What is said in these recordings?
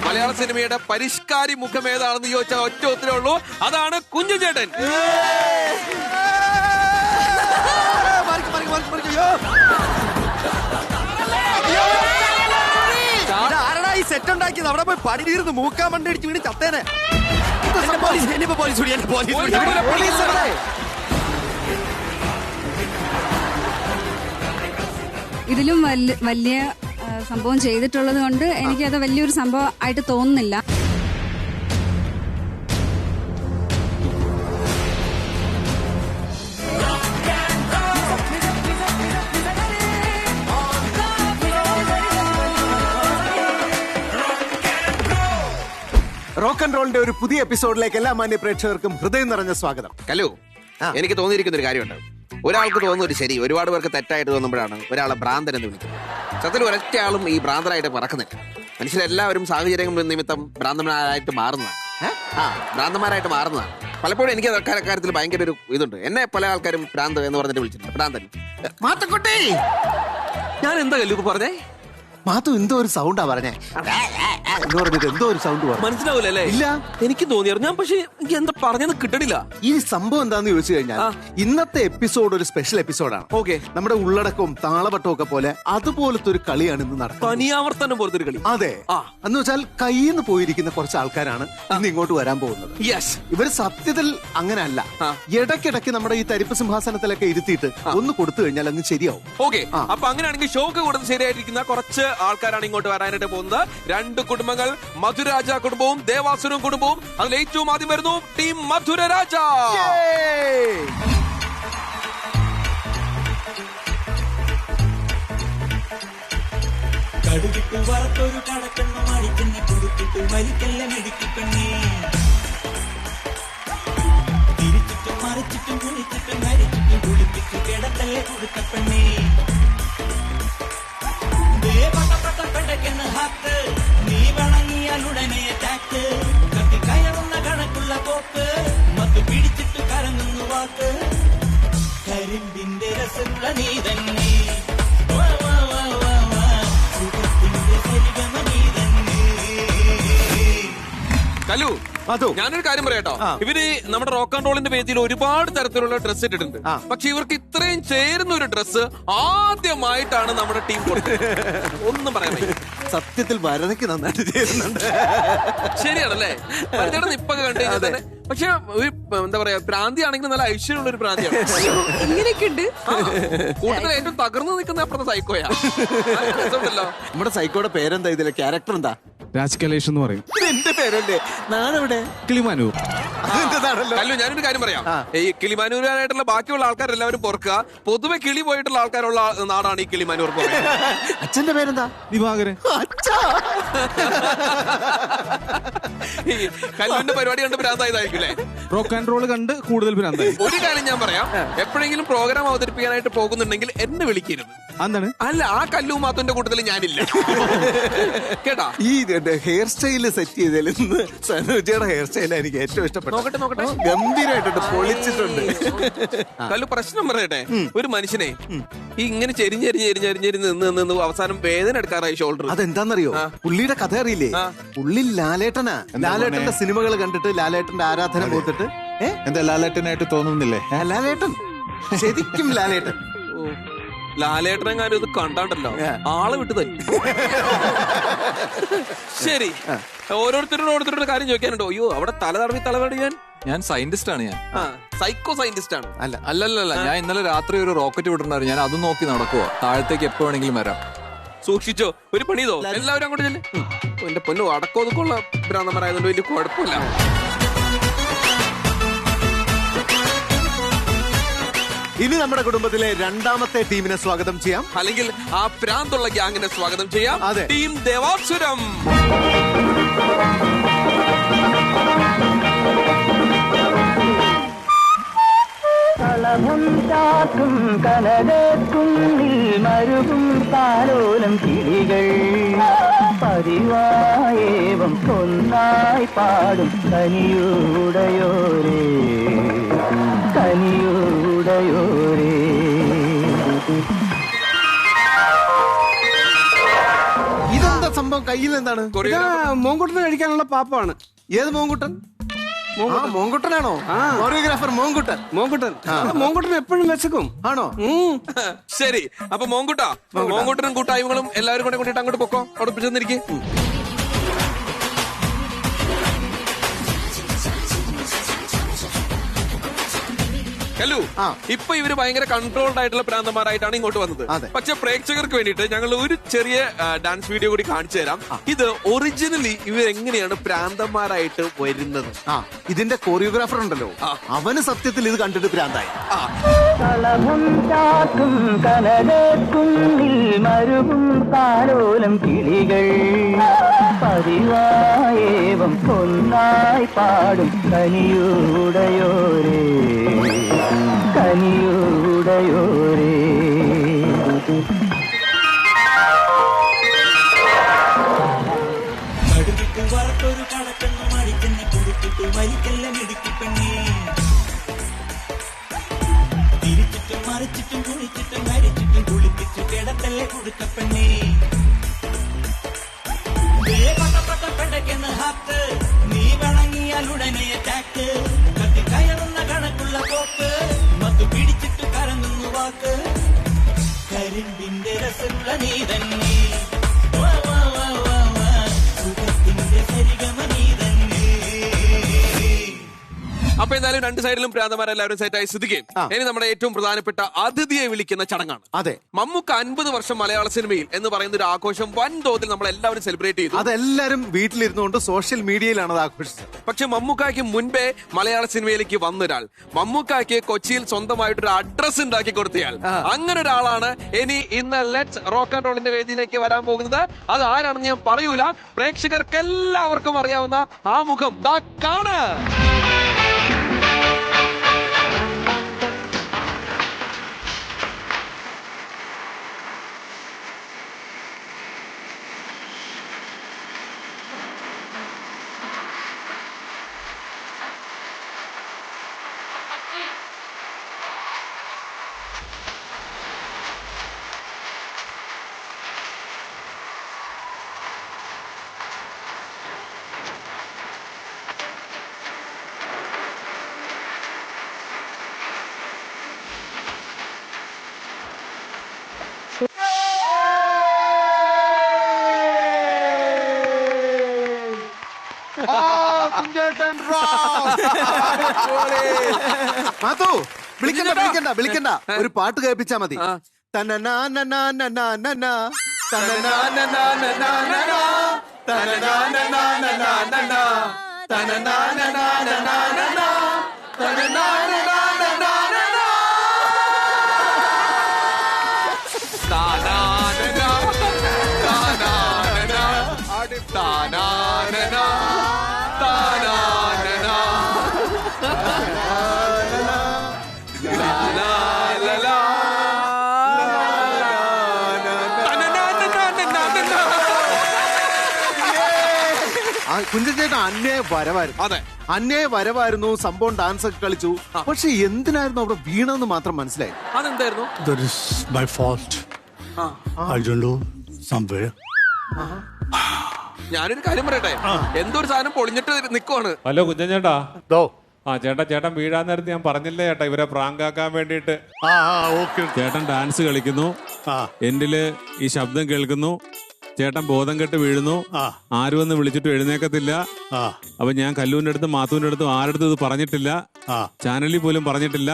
മലയാള സിനിമയുടെ പരിഷ്കാരി മുഖം ഏതാണെന്ന് ചോദിച്ചാൽ ഒറ്റ ഉത്തരവേ ഉള്ളൂ, അതാണ് കുഞ്ഞു ചേട്ടൻ. സെറ്റ് ഉണ്ടാക്കിയത് അവിടെ പോയി പടി തീർന്ന് മൂക്കാൻ മണ്ടടിച്ച് വീണ് ചത്തേനെ. ഇതിലും വലിയ സംഭവം ചെയ്തിട്ടുള്ളത് കൊണ്ട് എനിക്കത് വലിയൊരു സംഭവം ആയിട്ട് തോന്നുന്നില്ല. റോക്ക് ആൻഡ് റോളിന്റെ ഒരു പുതിയ എപ്പിസോഡിലേക്ക് എല്ലാ മാന്യ പ്രേക്ഷകർക്കും ഹൃദയം നിറഞ്ഞ സ്വാഗതം. കലു, എനിക്ക് തോന്നിയിരിക്കുന്ന ഒരു കാര്യമുണ്ട്. ഒരാൾക്ക് തോന്നുന്ന ഒരു ശരി ഒരുപാട് പേർക്ക് തെറ്റായിട്ട് തോന്നുമ്പോഴാണ് ഒരാളെ ഭ്രാന്തൻ എന്ന് വിളിക്കുന്നത്. സത്യത്തിൽ ഒരൊറ്റ ആളും ഈ ഭ്രാന്തരായിട്ട് പറക്കുന്നില്ല. മനുഷ്യരെല്ലാവരും സാഹചര്യങ്ങൾ നിമിത്തം ഭ്രാന്തന്മാരായിട്ട് മാറുന്നതാണ്. പലപ്പോഴും എനിക്ക് അക്കാര്യത്തിൽ ഭയങ്കര ഒരു ഇതുണ്ട്. എന്നെ പല ആൾക്കാരും ഭ്രാന്ത് എന്ന് പറഞ്ഞിട്ട് വിളിച്ചിട്ടുണ്ട്. ഭ്രാന്തൻ മാത്തക്കുട്ടി, ഞാൻ എന്താ കല്ലു പറഞ്ഞേ? മാത്തു എന്തോ ഒരു സൗണ്ടാ പറഞ്ഞേ എന്ന് പറഞ്ഞിട്ട് എന്തോ ഒരു സൗണ്ട് പറഞ്ഞു. മനസ്സിലാവൂലേ? ഇല്ല, എനിക്ക് തോന്നിയായിരുന്നു. ഞാൻ പക്ഷെ എനിക്ക് എന്താ പറഞ്ഞത് കിട്ടണില്ല. ഈ സംഭവം എന്താന്ന് ചോദിച്ചു കഴിഞ്ഞാൽ ഇന്നത്തെ എപ്പിസോഡ് ഒരു സ്പെഷ്യൽ എപ്പിസോഡാണ്. ഓക്കെ, നമ്മുടെ ഉള്ളടക്കവും താളവട്ടവും ഒക്കെ പോലെ അതുപോലത്തെ ഒരു കളിയാണ് ഇന്ന് നടക്കുന്നത്. തനിയാവർത്തനം പോലത്തെ ഒരു കളി. അതെ, എന്ന് വെച്ചാൽ കയ്യിൽ നിന്ന് പോയിരിക്കുന്ന കുറച്ച് ആൾക്കാരാണ് ഇന്ന് ഇങ്ങോട്ട് വരാൻ പോകുന്നത്. ഇവര് സത്യത്തിൽ അങ്ങനെയല്ല. ഇടയ്ക്കിടയ്ക്ക് നമ്മുടെ ഈ തരിപ്പ് സിംഹാസനത്തിലൊക്കെ ഇരുത്തിയിട്ട് ഒന്ന് കൊടുത്തു കഴിഞ്ഞാൽ അങ്ങ് ശരിയാവും. ഓക്കെ, അപ്പൊ അങ്ങനെയാണെങ്കിൽ ഷോക്ക് കൊടുത്ത് ശരിയായിരിക്കുന്ന കുറച്ച് ആൾക്കാരാണ് ഇങ്ങോട്ട് വരാനായിട്ട് പോകുന്നത്. രണ്ട് കുടുംബങ്ങൾ, മധുരരാജ കുടുംബവും ദേവാസുരം കുടുംബവും. അതിൽ ഏറ്റവും ആദ്യം വരുന്നു ടീം മധുരരാജ. കടുകിട്ടു വറുത്തൊരു കടക്കണ്ണ മടിക്കുന്ന കൊടുത്തിട്ടു വലിക്കല്ല മെടുക്കിപ്പെണ്ണേ, തിരിച്ചിട്ടും മറിച്ചിട്ടും കുളിച്ചിട്ടും മരിച്ചിട്ടും കുളിപ്പിച്ചു കിടത്തല്ലേ കൊടുക്കപ്പെണ്ണേ. നീ വണങ്ങിയാലുടനെ ടാക്ക് കത്തി കയറുന്ന കണക്കുള്ള പോക്ക് മത്ത് പിടിച്ചിട്ട് കറങ്ങുന്നു വാക്ക്. കരിമ്പിന്റെ രസമുള്ള നീ തന്നെ, സുഖത്തിന്റെ സരിഗമ നീ തന്നെ. കലു, ഞാനൊരു കാര്യം പറയാട്ടോ. ഇവര് നമ്മുടെ റോക്ക് ആൻഡ് റോളിന്റെ പേജിൽ ഒരുപാട് തരത്തിലുള്ള ഡ്രസ്സ് ഇട്ടിട്ടുണ്ട്. പക്ഷെ ഇവർക്ക് ഇത്രയും ചേരുന്ന ഒരു ഡ്രസ്സ് ആദ്യമായിട്ടാണ് നമ്മുടെ ടീം കൊടുത്തത്. ഒന്നും പറയാൻ പറ്റില്ല. സത്യത്തിൽ വരതയ്ക്ക് നന്നായിട്ട് ചേരുന്നുണ്ട്. ശരിയാണല്ലേ? വരതയുടെ ഇപ്പൊക്കെ കണ്ടു കഴിഞ്ഞാൽ തന്നെ. പക്ഷെ ഒരു എന്താ പറയാ, പ്രാന്തി ആണെങ്കിൽ നല്ല ഐശ്വര്യമുള്ള ഒരു പ്രാന്തിയാണ്. ഇങ്ങനെയൊക്കെ ഉണ്ട്. കൂടുതൽ ഏറ്റവും തകർന്നു നിൽക്കുന്ന അപ്പുറത്തെ സൈക്കോയാ. നമ്മുടെ സൈക്കോയുടെ പേരെന്താ? ഇതിലെ ക്യാരക്ടർ എന്താ? രാജ് കലേഷ് എന്ന് പറയും. എന്റെ പേരല്ലേ? നാടെവിടെ? കിളിമാനൂർ. കല്ലു, ഞാനൊരു കാര്യം പറയാം. ഈ കിളിമാനൂരായിട്ടുള്ള ബാക്കിയുള്ള ആൾക്കാരെല്ലാവരും പൊറുക്കുക. പൊതുവെ കിളി പോയിട്ടുള്ള ആൾക്കാരുള്ള നാടാണ് ഈ കിളിമാനൂർ. അച്ഛന്റെ പേരെന്താ? ദിവാകരൻ. കല്ലുവിന്റെ പരിപാടി കണ്ട് ഭ്രാന്തായതായിരിക്കും. റോക്ക് ആൻഡ് റോൾ കണ്ട് കൂടുതൽ ഭ്രാന്തായി. ഒരു കാര്യം ഞാൻ പറയാം, എപ്പോഴെങ്കിലും പ്രോഗ്രാം അവതരിപ്പിക്കാനായിട്ട് പോകുന്നുണ്ടെങ്കിൽ എന്നെ വിളിക്കരുത്. എന്താണ്? അല്ല, ആ കല്ലു മാത്തന്റെ കൂട്ടത്തിൽ ഞാനില്ല കേട്ടാ. ഈ ഹെയർ സ്റ്റൈല് സെറ്റ് ചെയ്തതിൽ നിന്ന് സനോജയുടെ ഹെയർ സ്റ്റൈലാണ് എനിക്ക് ഏറ്റവും ഇഷ്ടപ്പെട്ടത്. നോക്കട്ടെ, ഗംഭീരമായിട്ടുണ്ട്, പൊളിച്ചിട്ടുണ്ട്. കല്ലു, പ്രശ്നം പറയട്ടെ, ഒരു മനുഷ്യനെ ഈ ഇങ്ങനെ ചെരിഞ്ഞെരിഞ്ഞ് നിന്ന് അവസാനം വേദന എടുക്കാറായി ഷോൾഡർ. അതെന്താന്നറിയോ? പുള്ളിയുടെ കഥ അറിയില്ലേ? പുള്ളി ലാലേട്ടനാ. ലാലേട്ടന്റെ സിനിമകൾ കണ്ടിട്ട് ലാലേട്ടന്റെ ആരാധന പോത്തിട്ട് എന്താ ലാലേട്ടനായിട്ട് തോന്നുന്നില്ലേ? ലാലേട്ടൻ ശരിക്കും ലാലേട്ടൻ. ലാലേട്ടനെങ്ങാനും ഇത് കണ്ടാണ്ടല്ലോ ആളെ വിട്ടു തരും. ശരി, ഓരോരുത്തരുടെ കാര്യം ചോദിക്കാനുണ്ടോ? അയ്യോ, അവിടെ തലതടവി ഞാൻ സയന്റിസ്റ്റ് ആണ്. സൈക്കോ സയന്റിസ്റ്റ് ആണ്. അല്ലല്ല, ഞാൻ ഇന്നലെ രാത്രി ഒരു റോക്കറ്റ് വിട്ടിട്ടുണ്ടായിരുന്നു. ഞാൻ അതും നോക്കി നടക്കുവോ. താഴത്തേക്ക് എപ്പോ വേണമെങ്കിലും വരാം. സൂക്ഷിച്ചോ, ഒരു പണി ചെയ്തോ. എല്ലാവരും അങ്ങോട്ട് ചെല്ല്. എന്റെ പൊന്നു, അടക്കമൊതുക്കുള്ള ഭ്രാന്തന്മാരായതുകൊണ്ട് വലിയ കുഴപ്പമില്ല. ഇനി നമ്മുടെ കുടുംബത്തിലെ രണ്ടാമത്തെ ടീമിനെ സ്വാഗതം ചെയ്യാം. അല്ലെങ്കിൽ ആ പ്രാന്തുള്ള ഗ്യാങ്ങിനെ സ്വാഗതം ചെയ്യാം. ടീം ദേവാസുരം. കളവും ചാക്കും കനകത്തുള്ളിൽ മരുകും താലോലം കിളികൾ പതിവായേവം ഒന്നായി പാടും കനിയുടയോരേ കനിയുടയോരേ. സംഭവം കയ്യിൽ എന്താണ്? മോങ്കുട്ടന് കഴിക്കാനുള്ള പാപ്പാണ്. ഏത് മോങ്കുട്ടൻ? മോങ്കുട്ടനാണോ? കൊറിയോഗ്രാഫർ മോങ്കുട്ടൻ. മോങ്കുട്ടൻ എപ്പോഴും വിശക്കും. ആണോ? ശരി, അപ്പൊ മോങ്കുട്ടനും കൂട്ടായ്മകളും എല്ലാവരും കൂടെ കൊണ്ടിട്ട് അങ്ങോട്ട് പൊക്കോ. അവിടെ ചെന്നിരിക്കും. ഹലോ, ഇപ്പൊ ഇവര് ഭയങ്കര കൺട്രോൾഡ് ആയിട്ടുള്ള പ്രാന്തന്മാരായിട്ടാണ് ഇങ്ങോട്ട് വന്നത്. പക്ഷെ പ്രേക്ഷകർക്ക് വേണ്ടിയിട്ട് ഞങ്ങൾ ഒരു ചെറിയ ഡാൻസ് വീഡിയോ കൂടി കാണിച്ചു തരാം. ഇത് ഒറിജിനലി ഇവരെങ്ങനെയാണ് പ്രാന്തന്മാരായിട്ട് വരുന്നത്. ഇതിന്റെ കൊറിയോഗ്രാഫർ ഉണ്ടല്ലോ, അവന് സത്യത്തിൽ ഇത് കണ്ടിട്ട് പ്രാന്തായി. കളഭം ചാക്കും കനകക്കുന്നിൽ മരുവും താലോലം കിളികൾ പതിവായേവം ഒന്നായി പാടും കനിയുടയോരേ കനിയുടയോരേ. കടുകിട്ട് വറുത്തൊരു കടക്കെന്ന് മടിക്കുന്ന കൊടുത്തിട്ട് വലിക്കെല്ലാം ഇടുക്കിപ്പെണ്ണേ. തിരിച്ചിട്ടും മറിച്ചിട്ടും കുളിച്ചിട്ടും കരിച്ചിട്ടും കുളിപ്പിച്ചു കിടത്തല്ലേ കൊടുക്കപ്പെണ്ണേ. പെടക്കെന്ന് ഹാത്ത് നീ വണങ്ങിയാൽ ഉടനെ അറ്റാക്ക്. കത്തി കയറുന്ന കണക്കുള്ള പോക്ക് മത്തു പിടിച്ചിട്ട് കറങ്ങുന്നു വാക്ക്. കരിമ്പിന്റെ രസമുള്ള നീ തന്നെ സുഖത്തിന്റെ സരിഗമ നീ തന്നെ. അപ്പൊ എന്തായാലും രണ്ട് സൈഡിലും പ്രാന്തമാരെല്ലാവരും സെറ്റായി സ്ഥിതിക്കും ഇനി നമ്മുടെ ഏറ്റവും പ്രധാനപ്പെട്ട അതിഥിയെ വിളിക്കുന്ന ചടങ്ങാണ്. അതെ, മമ്മൂക്ക 50 വർഷം മലയാള സിനിമയിൽ എന്ന് പറയുന്ന ഒരു ആഘോഷം വൻതോതിൽ നമ്മൾ എല്ലാവരും സെലിബ്രേറ്റ് ചെയ്തു. അതെല്ലാരും വീട്ടിലിരുന്നുകൊണ്ട് സോഷ്യൽ മീഡിയയിലാണ് അത് ആഘോഷിച്ചത്. പക്ഷെ മമ്മൂക്കായ്ക്ക് മുൻപേ മലയാള സിനിമയിലേക്ക് വന്നൊരാൾ, മമ്മൂക്കായ്ക്ക് കൊച്ചിയിൽ സ്വന്തമായിട്ടൊരു അഡ്രസ് ഉണ്ടാക്കി കൊടുത്തയാൾ, അങ്ങനെ ഒരാളാണ് ഇനി ഇന്ന് ലെറ്റ്സ് റോക്ക് ആൻഡ് റോളിന്റെ വേദിയിലേക്ക് വരാൻ പോകുന്നത്. അത് ആരാണെന്ന് ഞാൻ പറയൂല, പ്രേക്ഷകർക്ക് എല്ലാവർക്കും അറിയാവുന്ന ആ മുഖം ദാ കാണാ. മാത്തു, വിളിക്കണ്ട, ഒരു പാട്ട് കേൾപ്പിച്ചാ മതി. കുഞ്ചൻ ചേട്ടൻ അന്യായ വരവായിരുന്നു, സംഭവം ഡാൻസ് ഒക്കെ കളിച്ചു. പക്ഷെ എന്തിനായിരുന്നു അവിടെ വീണെന്ന് മാത്രം മനസ്സിലായി. അതെന്തായിരുന്നു? ഞാനൊരു കാര്യം പറയട്ടെ, എന്തോ ഒരു സാധനം പൊളിഞ്ഞിട്ട് നിക്കുവാണ്. ഹലോ കുഞ്ചൻ ചേട്ടാ. ചേട്ടൻ വീഴാൻ നേരത്ത് ഞാൻ പറഞ്ഞില്ലേ ചേട്ടാ, ഇവരെ പ്രാങ്കാക്കാൻ വേണ്ടിട്ട്. ചേട്ടൻ ഡാൻസ് കളിക്കുന്നു, എന്റില് ഈ ശബ്ദം കേൾക്കുന്നു, ചേട്ടൻ ബോധം കെട്ട് വീഴുന്നു, ആരും വന്ന് വിളിച്ചിട്ട് എഴുന്നേക്കത്തില്ല. അപ്പൊ ഞാൻ കല്ലൂരിന്റെ അടുത്തും മാത്തൂരിന്റെ അടുത്തും ആരടുത്തും ഇത് പറഞ്ഞിട്ടില്ല, ചാനലിൽ പോലും പറഞ്ഞിട്ടില്ല.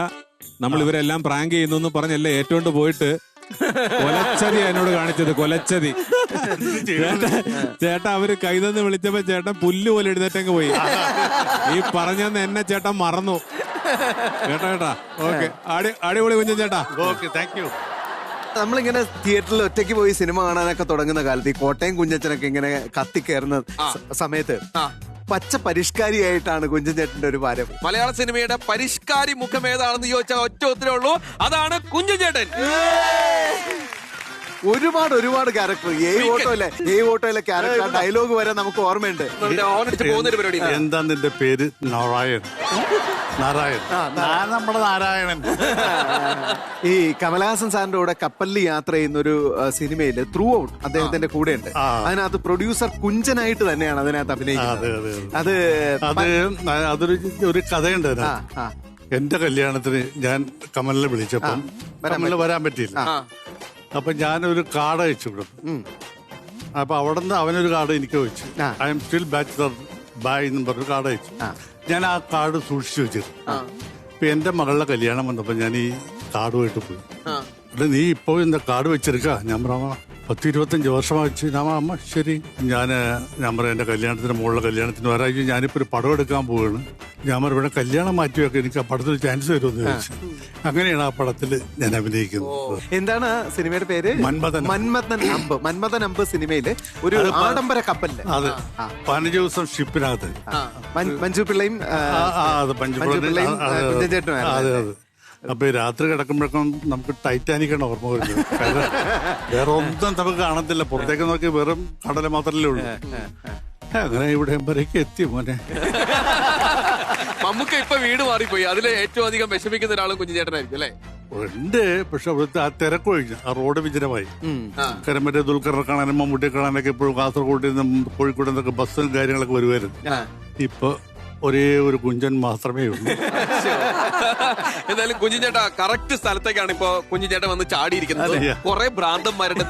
നമ്മൾ ഇവരെല്ലാം പ്രാങ്ക് ചെയ്യുന്നു പറഞ്ഞല്ലേ ഏറ്റോണ്ട് പോയിട്ട് കൊലച്ചതി എന്നോട് കാണിച്ചത്. കൊലച്ചതി ചേട്ടാ, അവര് കൈതന്ന് വിളിച്ചപ്പോ ചേട്ടൻ പുല്ല് പോലെ എഴുന്നേറ്റങ്ങ് പോയി. ഈ പറഞ്ഞെന്ന് എന്നെ ചേട്ടൻ മറന്നു. കേട്ടാ. ഓക്കെ, അടിപൊളി കുഞ്ചൻ ചേട്ടാ. Okay, thank U. നമ്മളിങ്ങനെ തിയേറ്ററിൽ ഒറ്റയ്ക്ക് പോയി സിനിമ കാണാനൊക്കെ തുടങ്ങുന്ന കാലത്ത് ഈ കോട്ടയം കുഞ്ഞച്ചനൊക്കെ ഇങ്ങനെ കത്തിക്കയറുന്ന സമയത്ത് പച്ച പരിഷ്കാരിയായിട്ടാണ് കുഞ്ചൻ ചേട്ടന്റെ ഒരു വരവ്. മലയാള സിനിമയുടെ പരിഷ്കാരി മുഖം ഏതാണെന്ന് ചോദിച്ചാൽ ഒറ്റ ഉത്തരവേ ഉള്ളൂ, അതാണ് കുഞ്ചൻ ചേട്ടൻ. ഒരുപാട് ക്യാരക്ടർ. ഏഴ് ഓട്ടോയിലെ ക്യാരക്ടർ ഡയലോഗ് വരെ നമുക്ക് ഓർമ്മയുണ്ട്. പോകുന്നൊരു പരിപാടി. എന്താ നിന്റെ പേര്? നാരായൺ. ഞാൻ നമ്മുടെ നാരായണൻ. ഈ കമലഹാസൻ സാറിന്റെ കൂടെ കപ്പലിൽ യാത്ര ചെയ്യുന്ന ഒരു സിനിമയില് ത്രൂ ഔട്ട് അദ്ദേഹത്തിന്റെ കൂടെ ഉണ്ട്. അതിനകത്ത് പ്രൊഡ്യൂസർ കുഞ്ചനായിട്ട് തന്നെയാണ് അതിനകത്ത് അഭിനയിക്കുന്നത്. അതൊരു കഥയുണ്ട്. എന്റെ കല്യാണത്തിന് ഞാൻ കമലിനെ വിളിച്ചപ്പം കമലിന് വരാൻ പറ്റിയില്ല. അപ്പൊ ഞാനൊരു കാർഡ് അയച്ചു വിടും. അപ്പൊ അവിടെ നിന്ന് അവനൊരു കാർഡ് എനിക്ക് വെച്ചു. I am still bachelor bye എന്നും പറഞ്ഞു കാർഡ് അയച്ചു. ഞാൻ ആ കാർഡ് സൂക്ഷിച്ചു വെച്ചിരുന്നു. ഇപ്പൊ എന്റെ മകളുടെ കല്യാണം വന്നപ്പോ ഞാൻ ഈ കാർഡുമായിട്ട് പോയി. നീ ഇപ്പോ എന്താ കാർഡ് വെച്ചെടുക്ക? ഞാൻ പറയാ 10-25 വർഷമായി വെച്ച്. അമ്മ ശരി. ഞാൻ പറയാം എന്റെ കല്യാണത്തിന് മുകളിലെ കല്യാണത്തിന് ഒരാഴ്ച ഞാനിപ്പോ ഒരു പടം എടുക്കാൻ പോവുകയാണ്. ഞാൻ പറയാം ഇവിടെ കല്യാണം മാറ്റിവെക്കാൻ എനിക്ക് ആ പടത്തിൽ ചാൻസ് വരുമെന്ന് ചോദിച്ചു. അങ്ങനെയാണ് ആ പടത്തിൽ ഞാൻ അഭിനയിക്കുന്നത്. എന്താണ് സിനിമയുടെ പേര്? മന്മഥൻ അമ്പ് സിനിമയില് ഒരു ആഡംബര കപ്പലില്. അതെ, 15 ദിവസം ഷിപ്പിനകത്ത് മഞ്ജു പിള്ളയും അതെ. അപ്പൊ രാത്രി കിടക്കുമ്പോഴേക്കും നമുക്ക് ടൈറ്റാനിക്കാണ് ഓർമ്മ വരുന്നത്. വേറെ ഒന്നും നമുക്ക് കാണത്തില്ല. പുറത്തേക്ക് നോക്കി വെറും കടല മാത്രമല്ലേ ഉള്ളൂ. അങ്ങനെ ഇവിടെ വരേക്ക് എത്തി മോനെ. നമുക്ക് ഇപ്പൊ വീട് മാറിപ്പോയി. അതില് ഏറ്റവും അധികം വിഷമിക്കുന്ന ഒരാളും കുഞ്ഞുചേട്ടനായിരിക്കും അല്ലേ? ഉണ്ട്. പക്ഷെ അവിടുത്തെ ആ തിരക്കൊഴിഞ്ഞു, ആ റോഡ് വിജനമായി. കാരണം മറ്റേ ദുൽഖറിനെ കാണാനും മമ്മൂട്ടിയെ കാണാനൊക്കെ ഇപ്പോഴും കാസർഗോഡിൽ നിന്നും കോഴിക്കോട് നിന്നൊക്കെ ബസ്സും കാര്യങ്ങളൊക്കെ വരുമായിരുന്നു. ഇപ്പൊ ഒരേ ഒരു കുഞ്ചൻ മാത്രമേ ഉള്ളൂ. എന്തായാലും കുഞ്ഞുചേട്ടാ കറക്റ്റ് സ്ഥലത്തേക്കാണ് ഇപ്പൊ കുഞ്ഞുചേട്ടൻ വന്ന് ചാടിയിരിക്കുന്നത്. കുറെ ഭ്രാന്തന്മാരുടെ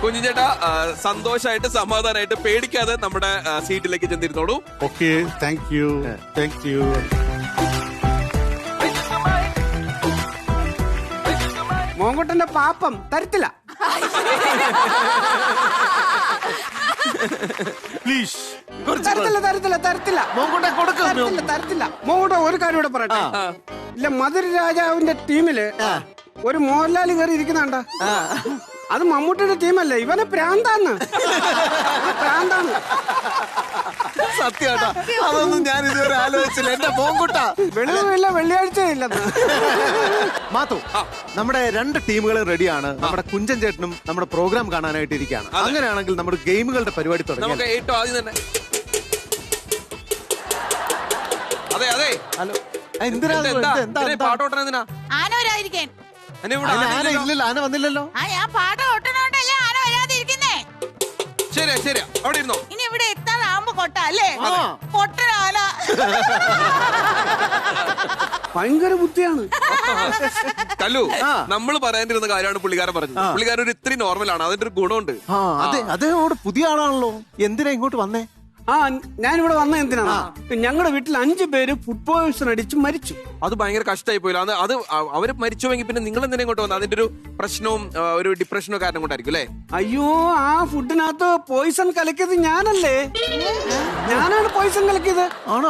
കുഞ്ഞുചേട്ടാ സന്തോഷമായിട്ട് സമാധാനമായിട്ട് പേടിക്കാതെ നമ്മുടെ സീറ്റിലേക്ക് ചെന്നിരുന്നോളൂ. Okay, thank you. മോങ്കോട്ടന്റെ പാപ്പം തരത്തില്ല. പ്ലീസ്. തരത്തില്ല. മോങ്കോട്ട ഒരു കാര്യം കൂടെ പറയട്ടെ. ഇല്ല, മധുര രാജാവിന്റെ ടീമില് ഒരു മോഹൻലാൽ കയറി ഇരിക്കുന്നുണ്ട. അത് മമ്മൂട്ടിയുടെ ടീമല്ലേ. ഇവനെ പ്രാന്താണ്. സത്യാട്ടാ, അതൊന്നും ഞാൻ ഇതുവരെ ആലോചിച്ചില്ല. എന്റെ മോങ്കുട്ട വെളിവില്ല, വെള്ളിയാഴ്ച ഇല്ലെന്ന്. മാത്തു, നമ്മുടെ 2 ടീമുകളും റെഡിയാണ്. നമ്മുടെ കുഞ്ചൻ ചേട്ടനും നമ്മുടെ പ്രോഗ്രാം കാണാനായിട്ട് ഇരിക്കുകയാണ്. അങ്ങനെയാണെങ്കിൽ നമ്മുടെ ഗെയിമുകളുടെ പരിപാടി തുടങ്ങി. നമുക്ക് ഏറ്റവും ആദ്യം തന്നെ അതെ ഹലോ, എന്തിനാ പാട്ടോട്ടനെന്തിനാ? ആനവരായിരിക്കാൻ. ഇല്ലല്ലോ, ആന വന്നില്ലല്ലോ. ഞാൻ പാട്ടം ഒട്ടണോണ്ടല്ലേ ആന വരാതിരിക്കുന്നേ. ശരിയാ അവിടെ ഇരുന്നോ. ഇനി ഇവിടെ എത്താറാകുമ്പോ കൊട്ട അല്ലേ? കൊട്ടനാന. ഭയങ്കര ബുദ്ധിയാണ്. കല്ലു, നമ്മൾ പറയാനിരുന്ന കാര്യമാണ് പുള്ളിക്കാരൻ പറഞ്ഞത്. പുള്ളിക്കാരൻ ഒരു ഇത്തിരി നോർമലാണ്. അതിന്റെ ഒരു ഗുണമുണ്ട്. അതെ, അദ്ദേഹം പുതിയ ആളാണല്ലോ. എന്തിനാ ഇങ്ങോട്ട് വന്നേ? ഞാനിവിടെ വന്ന എന്തിനാണ്? ഞങ്ങളുടെ വീട്ടിൽ 5 പേര് ഫുഡ് പോയിസൺ അടിച്ച് മരിച്ചു. അത് ഭയങ്കര കഷ്ടമായി പോയില്ല. അത് അവര് മരിച്ചുവെങ്കിൽ പിന്നെ നിങ്ങൾ എന്തിനാ ഇങ്ങോട്ട് വന്നത്? അതിന്റെ ഒരു പ്രശ്നവും ഒരു ഡിപ്രഷനോ കാരണം കൊണ്ടായിരിക്കും അല്ലേ? അയ്യോ, ആ ഫുഡിനകത്ത് പോയിസൺ കലക്കിയത് ഞാനല്ലേ. ഞാനാണ് പോയിസൺ കലക്കിയത്.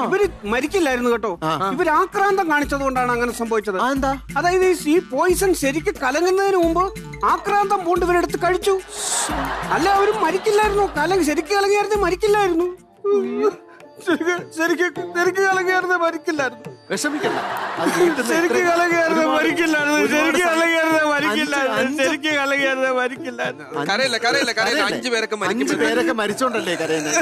ഇവര് മരിക്കില്ലായിരുന്നു കേട്ടോ. ഇവര് ആക്രാന്തം കാണിച്ചത് കൊണ്ടാണ് അങ്ങനെ സംഭവിച്ചത്. അതായത് ഈ പോയിസൺ ശരിക്കും കലങ്ങുന്നതിന് മുമ്പ് ആക്രാന്തം പൂണ്ട് ഇവരെടുത്ത് കഴിച്ചു. അല്ല, അവര് മരിക്കില്ലായിരുന്നു. ശരിക്കും കലങ്ങിയായിരുന്നു, മരിക്കില്ലായിരുന്നു. ശരിക്കും കലങ്ങിയായിരുന്നു, മരിക്കില്ലായിരുന്നു. വിഷമിക്കണ്ട. ശരിക്കും കലങ്ങിയായിരുന്നു, മരിക്കില്ലായിരുന്നു. 5 പേരൊക്കെ മരിച്ചോണ്ടല്ലേ കരയുന്നത്?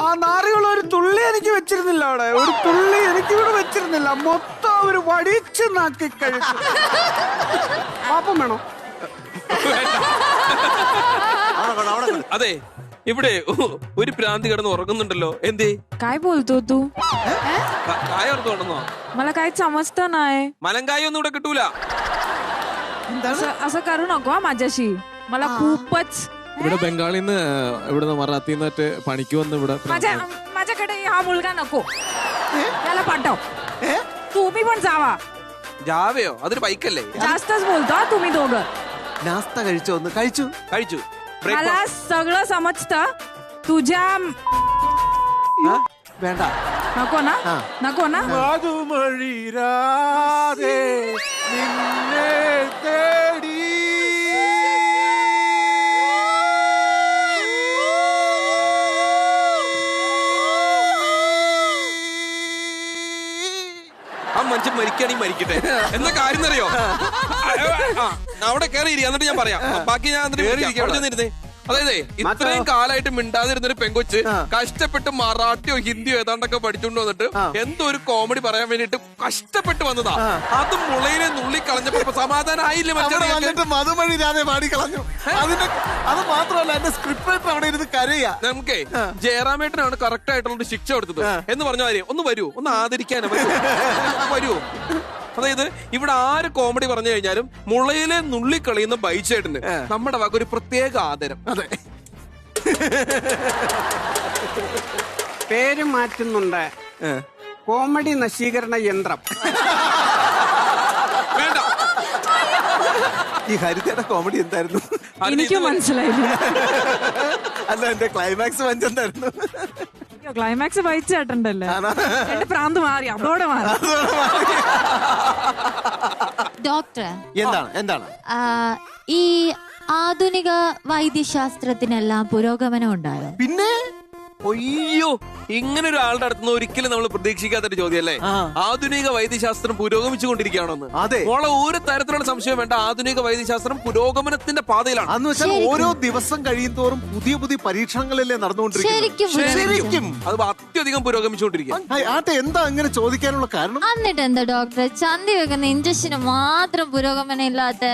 ആ നാറികൾ ഒരു തുള്ളി എനിക്ക് വെച്ചിരുന്നില്ല. അവിടെ ഒരു തുള്ളി എനിക്കിവിടെ വെച്ചിരുന്നില്ല. മൊത്തം അവര് വടിച്ചു നാക്കി കഴിച്ചു. പാപ്പം വേണോ? അതെ, ഇവിടെ ഒരു പ്രാന്തി കിടന്ന് ഉറങ്ങുന്നുണ്ടല്ലോ. എന്തേ? काय बोलतो तू? കായ ഓർത്തോണെന്നോ? मला काय समजतं नाही. മലങ്കായ ഒന്നും ഇവിടെ കിട്ടൂല. असं करू नको माझ्याशी. मला खूपच. ഇവിടെ ബംഗാളിന്ന് ഇവിടുന്ന് മറാത്തിന്ന് പണിക്ക് വന്ന് ഇവിടെ माझ्याकडे हा मुलगा नको. त्याला पाठव. तुम्ही पण जावा. ജാവയോ? അതൊരു ബൈക്കല്ലേ? जास्तच बोलतो तुम्ही दोघं. നാസ്ത കഴിച്ചോ? ഒന്ന് കഴിച്ചു. मला सगळं समजतं. तुझ्या വേണ്ട. नको ना. മധുമഴിരാതെ നിന്നെ തേടി മനുഷ്യൻ മരിക്കുകയാണെങ്കിൽ മരിക്കട്ടെ. എന്താ കാര്യം അറിയോ? അവിടെ കയറിയിരിക്കും, എന്നിട്ട് ഞാൻ പറയാം. ബാക്കി ഞാൻ ഇരുന്നേ. അതായത് ഇത്രയും കാലമായിട്ട് മിണ്ടാതിരുന്നൊരു പെങ്കൊച്ച് കഷ്ടപ്പെട്ട് മറാഠിയോ ഹിന്ദിയോ ഏതാണ്ടൊക്കെ പഠിച്ചുകൊണ്ട് വന്നിട്ട് എന്തോ ഒരു കോമഡി പറയാൻ വേണ്ടിട്ട് കഷ്ടപ്പെട്ട് വന്നതാ. അത് മുളയിലെ നുള്ളി കളഞ്ഞപ്പോ സമാധാനം ആയില്ലേ? മധുമണി രാധെ പാടിക്കളഞ്ഞു. അത് മാത്രമല്ല, എന്റെ സ്ക്രിപ്റ്റ് അവിടെ ഇരുന്ന് കരയാ. നമുക്കേ ജയറാമേട്ടനാണ് കറക്റ്റ് ആയിട്ടുള്ള ശിക്ഷ കൊടുത്തത് എന്ന് പറഞ്ഞ കാര്യം. ഒന്ന് വരൂ, ഒന്ന് ആദരിക്കാനോ വരൂ. അതായത് ഇവിടെ ആര് കോമഡി പറഞ്ഞു കഴിഞ്ഞാലും മുളയിലെ നുള്ളിക്കളിയുന്ന ബൈച്ചേട്ടന് നമ്മുടെ വക ഒരു പ്രത്യേക ആദരം. അതെ, പേര് മാറ്റുന്നുണ്ട്. കോമഡി നശീകരണ യന്ത്രം. വേണ്ട, ഈ ഹരിതയുടെ കോമഡി എന്തായിരുന്നു? എനിക്ക് മനസ്സിലായില്ല. അല്ല, എന്റെ ക്ലൈമാക്സ് വഞ്ചെന്തായിരുന്നു? ക്ലൈമാക്സ് വായിച്ചേട്ടണ്ടല്ലേ, എന്റെ പ്രാന്ത് മാറി, അതോടെ മാറി. ഡോക്ടർ, എന്താണ് ഈ ആധുനിക വൈദ്യശാസ്ത്രത്തിനെല്ലാം പുരോഗമനം ഉണ്ടായോ? പിന്നെ അയ്യോ, ഇങ്ങനെ ഒരാളുടെ അടുത്തുനിന്ന് ഒരിക്കലും നമ്മൾ പ്രതീക്ഷിക്കാത്തൊരു ചോദ്യമല്ലേ? ആധുനിക വൈദ്യശാസ്ത്രം പുരോഗമിച്ചുകൊണ്ടിരിക്കുകയാണെന്ന്. അതെ, മോളെ ഒരു തരത്തിലുള്ള സംശയം വേണ്ട. ആധുനിക വൈദ്യശാസ്ത്രം പുരോഗമനത്തിന്റെ പാതയിലാണ്. അന്ന് വെച്ചാൽ ഓരോ ദിവസം കഴിയും തോറും പുതിയ പുതിയ പരീക്ഷണങ്ങളല്ലേ നടന്നുകൊണ്ടിരിക്കുന്നത്. അത് അത്യധികം പുരോഗമിച്ചുകൊണ്ടിരിക്കുക. എന്താ അങ്ങനെ ചോദിക്കാനുള്ള കാരണം? എന്നിട്ട് എന്താ ഡോക്ടർ ചന്തി വെക്കുന്ന ഇഞ്ചക്ഷന് മാത്രം പുരോഗമനം ഇല്ലാത്ത?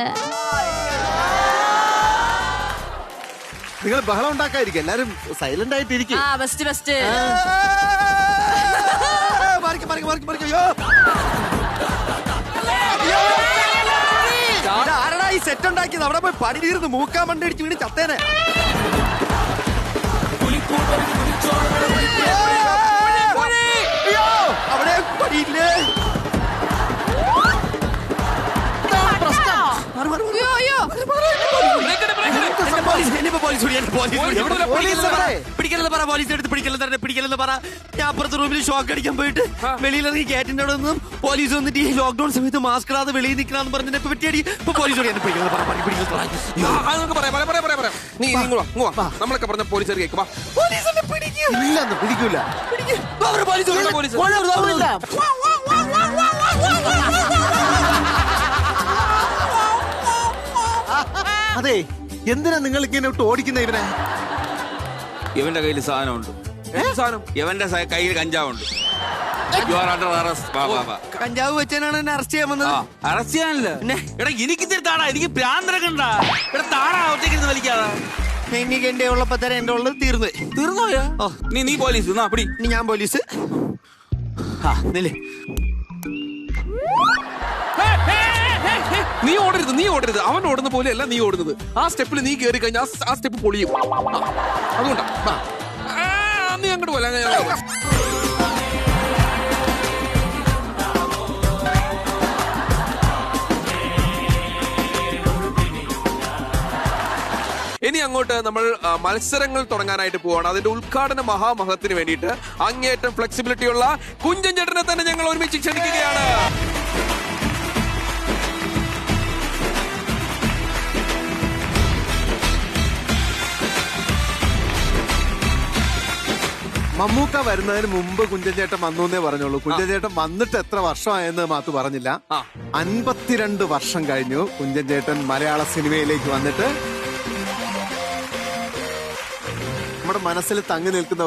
നിങ്ങൾ ബഹളം ഉണ്ടാക്കാതിരിക്കും, എല്ലാരും സൈലന്റ് ആയിട്ടിരിക്കും. ആരടാ ഈ സെറ്റ് ഉണ്ടാക്കിയത്? അവിടെ പോയി പടിയിരുന്ന് മൂക്കാൻ മണ്ടടിച്ച് വീണ് ചത്തേനെ. അവിടെ പടിയില്ലേ? പിടിക്കലെന്ന് പറ. ഞാൻ അപ്പുറത്തെ റൂമിൽ ഷോക്ക് അടിക്കാൻ പോയിട്ട് വെളിയിലിറങ്ങി ഗേറ്റിന്റെ അവിടെ നിന്നും പോലീസ് വന്നിട്ട് ഈ ലോക്ക്ഡൌൺ സമയത്ത് മാസ്ക് ഇടാതെ വെളിയിൽ നിൽക്കണമെന്ന് പറഞ്ഞിട്ട് പറ്റിയടി ഇപ്പൊ പോലീസ് നമ്മളൊക്കെ പറഞ്ഞ പോലീസ് കേൾക്കുവാ. പിടിക്കൂല. അതെ, എന്തിനാ നിങ്ങൾ ഇങ്ങനെ ഓടിക്കുന്ന ഇവനെ? ഇവന്റെ കയ്യിൽ സാധനമുണ്ട്. സാധനം ഇവന്റെ കയ്യിൽ കഞ്ചാവുണ്ട്. കഞ്ചാവ് വെച്ചാണ് എന്നെ അറസ്റ്റ് ചെയ്യാൻ വന്നത്. അറസ്റ്റ് ചെയ്യാനല്ല, എടാ എനിക്ക് താടാ, എനിക്ക് ഭ്രാന്തരൊക്കെ ഉണ്ടാ. ഇവിടെ താടാ ഒറ്റയ്ക്ക് വലിക്കാതാ. എനിക്ക് എന്റെ ഉള്ളപ്പോ തരാൻ എന്റെ ഉള്ളത് തീർന്നോയാ? നീ പോലീസ് പിടി. ഞാൻ പോലീസ്. നീ ഓടരുത്. അവൻ ഓടുന്ന പോലെയല്ല നീ ഓടുന്നത്. ആ സ്റ്റെപ്പിൽ നീ കയറി കഴിഞ്ഞാൽ ആ സ്റ്റെപ്പ് പൊളിയും. അതുകൊണ്ടാ നീ അങ്ങോട്ട് പോലെ. ഇനി അങ്ങോട്ട് നമ്മൾ മത്സരങ്ങൾ തുടങ്ങാനായിട്ട് പോവാണ്. അതിന്റെ ഉദ്ഘാടന മഹാമഹത്തിന് വേണ്ടിയിട്ട് അങ്ങേയറ്റം ഫ്ലെക്സിബിലിറ്റി ഉള്ള കുഞ്ചൻ ചേട്ടനെ തന്നെ ഞങ്ങൾ ഒരുമിച്ച് ക്ഷണിക്കുകയാണ്. മമ്മൂക്ക വരുന്നതിന് മുമ്പ് കുഞ്ചൻ ചേട്ടൻ വന്നു എന്നേ പറഞ്ഞോളൂ. കുഞ്ചൻ ചേട്ടൻ വന്നിട്ട് എത്ര വർഷമായെന്ന് മാത്തു പറഞ്ഞില്ല. 52 വർഷം കഴിഞ്ഞു കുഞ്ചൻ ചേട്ടൻ മലയാള സിനിമയിലേക്ക് വന്നിട്ട്. നമ്മുടെ മനസ്സിൽ തങ്ങി നിൽക്കുന്ന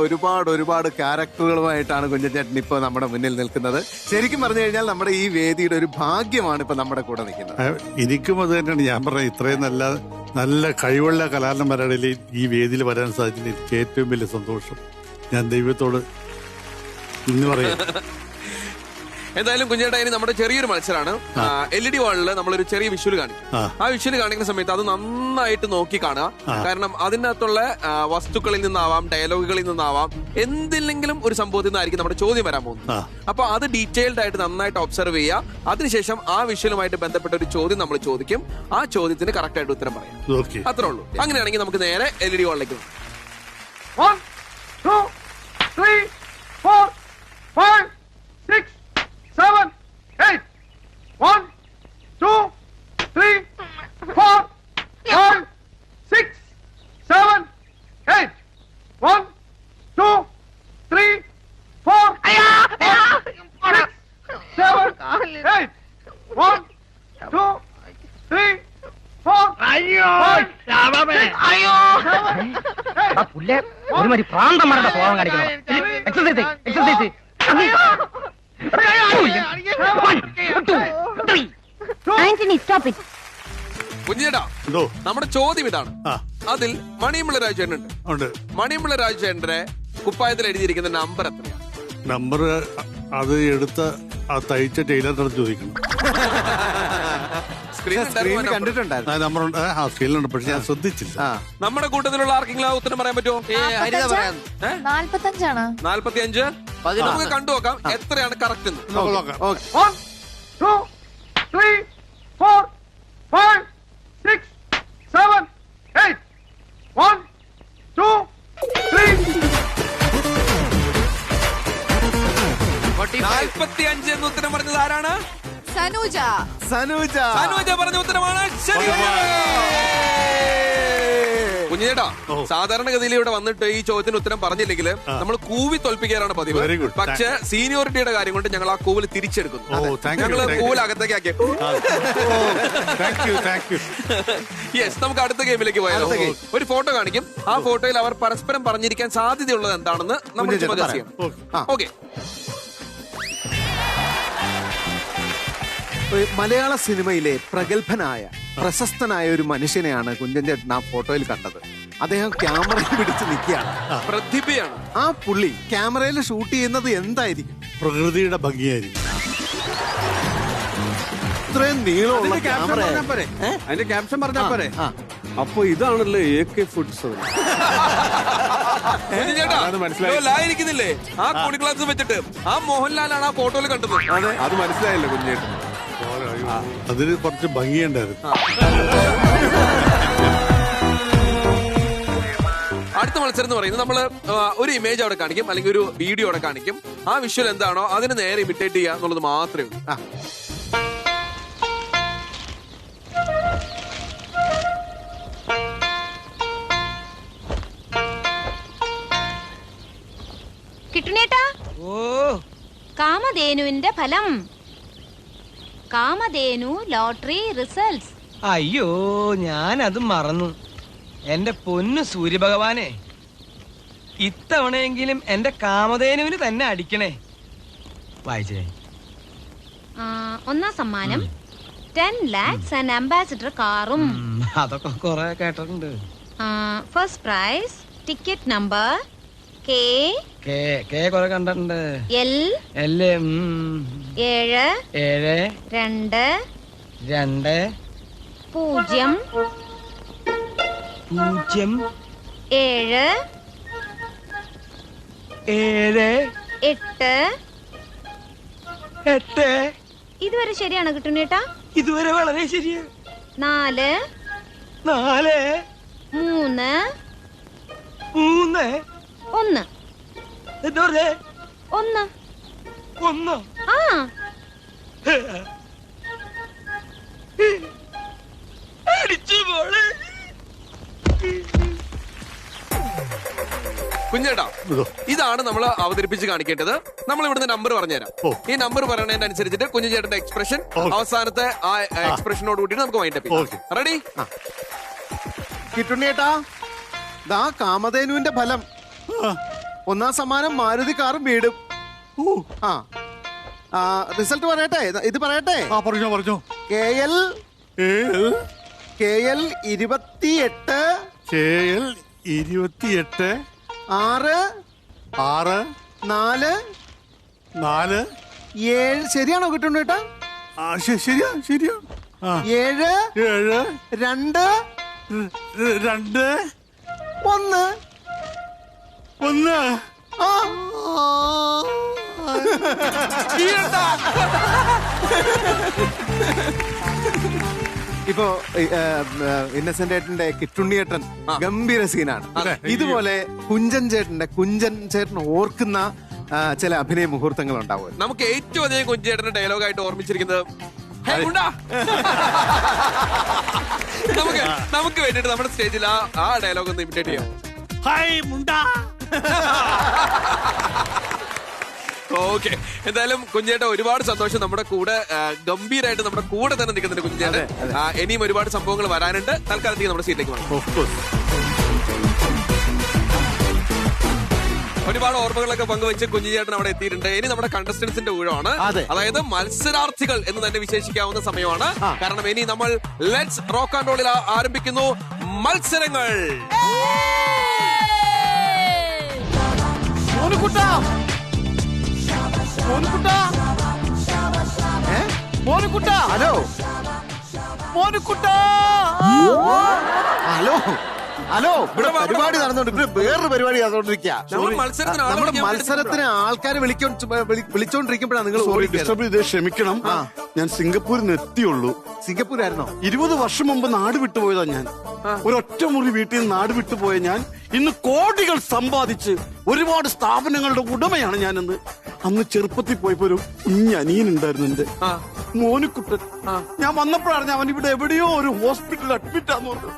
ഒരുപാട് ക്യാരക്ടറുകളുമായിട്ടാണ് കുഞ്ചൻ ചേട്ടൻ ഇപ്പൊ നമ്മുടെ മുന്നിൽ നിൽക്കുന്നത്. ശരിക്കും പറഞ്ഞു കഴിഞ്ഞാൽ നമ്മുടെ ഈ വേദിയുടെ ഒരു ഭാഗ്യമാണ് ഇപ്പൊ നമ്മുടെ കൂടെ നിൽക്കുന്നത്. എനിക്കും അത് തന്നെയാണ്. ഞാൻ പറഞ്ഞ ഇത്രയും നല്ല കഴിവുള്ള കലാകാരന്മാരുടെ ഈ വേദിയിൽ വരാൻ സാധിച്ചതിൽ എനിക്ക് ഏറ്റവും വലിയ സന്തോഷം. ഞാൻ ദൈവത്തോട് ഇന്ന് പറയാം. എന്തായാലും കുഞ്ഞേട്ടാ, ഇനി നമ്മുടെ ചെറിയൊരു മത്സരമാണ്. LED വാളിൽ നമ്മളൊരു ചെറിയ വിഷ്വൽ കാണിക്കും. ആ വിഷ്വൽ കാണിക്കുന്ന സമയത്ത് അത് നന്നായിട്ട് നോക്കി കാണുക. കാരണം അതിനകത്തുള്ള വസ്തുക്കളിൽ നിന്നാവാം, ഡയലോഗുകളിൽ നിന്നാവാം, എന്തില്ലെങ്കിലും ഒരു സംഭവത്തിൽ നിന്നായിരിക്കും നമ്മുടെ ചോദ്യം വരാൻ പോകുന്നത്. അപ്പൊ അത് ഡീറ്റെയിൽഡ് ആയിട്ട് നന്നായിട്ട് ഒബ്സർവ് ചെയ്യുക. അതിനുശേഷം ആ വിഷ്വലുമായിട്ട് ബന്ധപ്പെട്ട ഒരു ചോദ്യം നമ്മൾ ചോദിക്കും. ആ ചോദ്യത്തിന് കറക്റ്റ് ആയിട്ട് ഉത്തരം പറയാം. അത്രേ ഉള്ളൂ. അങ്ങനെയാണെങ്കിൽ നമുക്ക് നേരെ LED വാളിലേക്ക് 1, 2, 3, 4, 5, 6, 7, 8. 1, 2, 3, 4, 5, 6, 7, 8. 1, 2, 3, 4, 5, 6, 7, പുല്ലേ ഒരുമാതിരി പ്രാന്തന്മാരുടെ സ്വഭാവം കാണിക്കണം. Exercise exercise. Antony stop it. കുഞ്ഞേട്ടാ നമ്മുടെ ചോദ്യം ഇതാണ്. അതിൽ മണിയമ്പിള്ള രാജേട്ടനുണ്ട്. മണിയമ്പിള്ള രാജേട്ടന്റെ കുപ്പായത്തിൽ എഴുതിയിരിക്കുന്ന നമ്പർ എത്രയാണ്? നമ്പർ അത് എടുത്ത ആ തയ്ച്ച ടൈലറിന്റെ അടുത്ത് ചോദിക്കണം. കണ്ടിട്ടുണ്ടായിരുന്നു നമ്പറുണ്ട്. ആ സ്ക്രീനിലുണ്ട്, പക്ഷെ ഞാൻ ശ്രദ്ധിച്ചില്ല. നമ്മുടെ കൂട്ടത്തിലുള്ള ആർക്കെങ്കിലും ഉത്തരം പറയാൻ പറ്റുമോ? 45 45. നമുക്ക് കണ്ടു നോക്കാം എത്രയാണ് കറക്റ്റ് എന്ന്. 1 2 3 4 5 6 7 8 1 2 3 45 എന്ന് ഉത്തരം പറഞ്ഞത് ആരാണ്? സനൂജ. സനൂജ പറഞ്ഞ ഉത്തരമാണ് ശരി. കുഞ്ഞേട്ടാ, സാധാരണഗതിയിൽ ഇവിടെ വന്നിട്ട് ഈ ചോദ്യത്തിന് ഉത്തരം പറഞ്ഞില്ലെങ്കിൽ നമ്മൾ കൂവി തോൽപ്പിക്കാറാണ് പതിവ്. പക്ഷെ സീനിയോറിറ്റിയുടെ കാര്യം കൊണ്ട് ഞങ്ങൾ ആ കൂവിൽ തിരിച്ചെടുക്കുന്നു. ഞങ്ങൾ കൂവിൽ അകത്തേക്ക് ആക്കി. യെസ്, നമുക്ക് അടുത്ത ഗെയിമിലേക്ക് പോയാലോ? ഒരു ഫോട്ടോ കാണിക്കും. ആ ഫോട്ടോയിൽ അവർ പരസ്പരം പറഞ്ഞിരിക്കാൻ സാധ്യതയുള്ളത് എന്താണെന്ന് നമ്മൾ ചെയ്യാം. ഓക്കെ. മലയാള സിനിമയിലെ പ്രഗത്ഭനായ പ്രശസ്തനായ ഒരു മനുഷ്യനെയാണ് കുഞ്ചൻ ചേട്ടൻ ആ ഫോട്ടോയിൽ കണ്ടത്. അദ്ദേഹം ക്യാമറയിൽ പിടിച്ച് നിൽക്കുകയാണ്. പ്രതിഭയാണ് ആ പുള്ളി. ക്യാമറയിൽ ഷൂട്ട് ചെയ്യുന്നത് എന്തായിരിക്കും? പ്രകൃതിയുടെ ഭംഗിയായിരിക്കും. ഇത്രയും നീളമുള്ള ക്യാമറ. അതിന്റെ ക്യാപ്ഷൻ പറഞ്ഞാ പോരെ? അപ്പൊ ഇതാണല്ലോ AK ഫുഡ്സ്. മനസ്സിലായിരിക്കുന്നില്ലേ? ആ കൂടി ഗ്ലാസ് വെച്ചിട്ട് ആ മോഹൻലാലാണ് ആ ഫോട്ടോയിൽ കണ്ടത്. അത് മനസ്സിലായില്ലേ കുഞ്ഞേട്ടൻ? അതിന് കുറച്ച് ഭംഗിയുണ്ടായിരുന്നു. അടുത്ത മത്സരം എന്ന് പറയുന്നത് നമ്മള് ഒരു ഇമേജ് അവിടെ കാണിക്കും, അല്ലെങ്കിൽ ഒരു വീഡിയോ അവിടെ കാണിക്കും. ആ വിഷ്വൽ എന്താണോ അതിന് നേരെ ഇമിറ്റേറ്റ് ചെയ്യുക എന്നുള്ളത് മാത്രമേ ഉള്ളൂ. കിട്ടുന്നേട്ടാ, കാമധേനുവിന്റെ ഫലം. Kamadhenu lottery results. അയ്യോ, ഞാനത് മറന്നു. എന്റെ പൊന്നു സൂര്യഭഗവാനെ, ഇത്തവണയെങ്കിലും എന്റെ കാമധേനുവിന് തന്നെ അടിക്കണേ. വായിച്ചേ. ഒന്നാം സമ്മാനം 10 lakhs ആൻഡ് അംബാസിഡർ കാറും. അതൊക്കെ കൊറേ കേട്ടിട്ടുണ്ട്. First prize ticket number K കൊറേ കണ്ടിട്ടുണ്ട്. L 7 2 2 0 0 7 8 8. ഇതുവരെ ശരിയാണോ കിട്ടുന്നേട്ടാ? ഇതുവരെ വളരെ ശരിയാ. 4 3 1 എന്താ പറഞ്ഞേ? 1 ആ അടിച്ചു പോളെ. കുഞ്ഞേട്ടാ, ഇതാണ് നമ്മൾ അവതരിപ്പിച്ച് കാണിക്കേണ്ടത്. നമ്മൾ ഇവിടുന്ന് നമ്പർ പറഞ്ഞുതരാം. ഈ നമ്പർ പറയുന്നതിനനുസരിച്ചിട്ട് കുഞ്ഞുചേട്ടന്റെ എക്സ്പ്രഷൻ, അവസാനത്തെ ആ എക്സ്പ്രഷനോട് കൂട്ടിട്ട് നമുക്ക് വൈൻഡപ്പ് ചെയ്യാം. റെഡി? കിട്ടുണ്ണേട്ടാ, ദാ കാമധേനുവിന്റെ ഫലം. ഒന്നാം സമ്മാനം മാരുതി കാറും വീടും. റിസൾട്ട് പറയട്ടെ? ഇത് പറയട്ടെ? പറഞ്ഞോ. KL 28 6 4 7. ശരിയാണോ കിട്ടുണ്ണേട്ടാ? ശരിയാ. 7 2 1 ഇപ്പോ ഇന്നസെന്റ് ഏട്ടന്റെ കിട്ടുണ്ണിയേട്ടൻ ഗംഭീര സീനാണ്. ഇതുപോലെ കുഞ്ചൻ ചേട്ടൻ ഓർക്കുന്ന ചില അഭിനയ മുഹൂർത്തങ്ങൾ ഉണ്ടാവും. നമുക്ക് ഏറ്റവും അധികം കുഞ്ചേട്ടന്റെ ഡയലോഗായിട്ട് ഓർമ്മിച്ചിരിക്കുന്നത് നമുക്ക് വേണ്ടിട്ട് നമ്മുടെ സ്റ്റേജിൽ ആ ഡയലോഗ് ഒന്ന് ഇമിറ്റേറ്റ് ചെയ്യാം. ഓക്കെ, എന്തായാലും കുഞ്ഞേട്ട ഒരുപാട് സന്തോഷം. നമ്മുടെ കൂടെ ഗംഭീരമായിട്ട് നമ്മുടെ കൂടെ തന്നെ നിൽക്കുന്നുണ്ട് കുഞ്ഞേട്ടൻ. ഇനിയും ഒരുപാട് സംഭവങ്ങൾ വരാനുണ്ട്. തൽക്കാലത്തേക്ക് നമ്മുടെ സീറ്റിലേക്ക് വന്നു. ഒരുപാട് ഓർമ്മകളൊക്കെ പങ്കുവെച്ച് കുഞ്ഞുചേട്ടൻ അവിടെ എത്തിയിട്ടുണ്ട്. ഇനി നമ്മുടെ കണ്ടസ്റ്റൻസിന്റെ ഊഴമാണ്. അതായത് മത്സരാർത്ഥികൾ എന്ന് തന്നെ വിശേഷിക്കാവുന്ന സമയമാണ്. കാരണം ഇനി നമ്മൾ ലെറ്റ്സ് റോക്ക് ആൻഡ് റോളിൽ ആരംഭിക്കുന്നു മത്സരങ്ങൾ. ഹലോ ഹലോ ഹലോ, ഇവിടെ പരിപാടി നടന്നുകൊണ്ട് വേറൊരു പരിപാടി നടന്നുകൊണ്ടിരിക്കുക. നമ്മുടെ മത്സരത്തിന് ആൾക്കാരെ വിളിച്ചോണ്ടിരിക്കുമ്പോഴാണ് നിങ്ങൾ ഡിസ്റ്റർബ് ചെയ്ത് ക്ഷമിക്കണം. ഞാൻ സിംഗപ്പൂരിൽ നിന്ന് എത്തിയുള്ളൂ. സിംഗപ്പൂരായിരുന്നോ? 20 വർഷം മുമ്പ് നാട് വിട്ടുപോയതാ ഞാൻ. ഒരൊറ്റ മുറി വീട്ടിൽ നിന്ന് നാട് വിട്ടുപോയ ഞാൻ ഇന്ന് കോടികൾ സമ്പാദിച്ച് ഒരുപാട് സ്ഥാപനങ്ങളുടെ ഉടമയാണ് ഞാനെന്ന്. അന്ന് ചെറുപ്പത്തിൽ പോയപ്പോ ഒരു കുഞ്ഞനിയനുണ്ടായിരുന്നു, എന്റെ മോനുക്കുട്ടൻ. ഞാൻ വന്നപ്പോഴാണ് അവൻ ഇവിടെ എവിടെയോ ഒരു ഹോസ്പിറ്റലിൽ അഡ്മിറ്റ് ആന്ന് പറഞ്ഞു.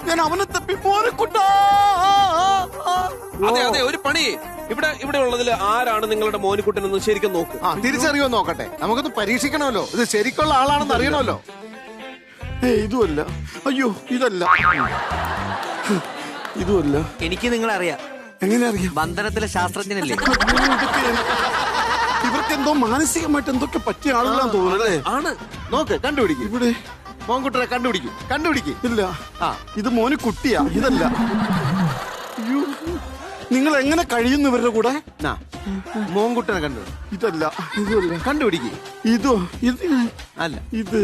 ഞാൻ അവനെ തപ്പി മോനുക്കുട്ട. അതെ അതെ, ഒരു പണി ഇവിടെ ഉള്ളതിൽ ആരാണ് നിങ്ങളുടെ മോനുക്കുട്ടൻ എന്ന് ശരിക്കും നോക്ക്. തിരിച്ചറിയോ നോക്കട്ടെ, നമുക്കൊന്ന് പരീക്ഷിക്കണമല്ലോ. ഇത് ശരിക്കുള്ള ആളാണെന്ന് അറിയണമല്ലോ. ഇതുമല്ല, അയ്യോ ഇതല്ല, ഇതുമല്ല. എനിക്ക് നിങ്ങളെ അറിയാം. എങ്ങനെ അറിയാം? ബന്ധനത്തിലെ ശാസ്ത്രജ്ഞനല്ലേ? ഇവർക്കെന്തോ മാനസികമായിട്ട് എന്തൊക്കെ പറ്റിയ ആളുകളാന്ന് തോന്നുന്നല്ലേ? ആണ്. നോക്ക്, കണ്ടുപിടിക്കും. ഇവിടെ മോൻകുട്ടനെ കണ്ടുപിടിക്കും. ഇല്ല, ഇത് മോന് കുട്ടിയാ, ഇതല്ല. അയ്യോ, നിങ്ങൾ എങ്ങനെ കഴിയുന്നു ഇവരുടെ കൂടെ? മോൻകുട്ടനെ കണ്ടു. ഇതല്ല, ഇതല്ല. കണ്ടുപിടിക്കും. ഇതോ? ഇത് അല്ല, ഇത്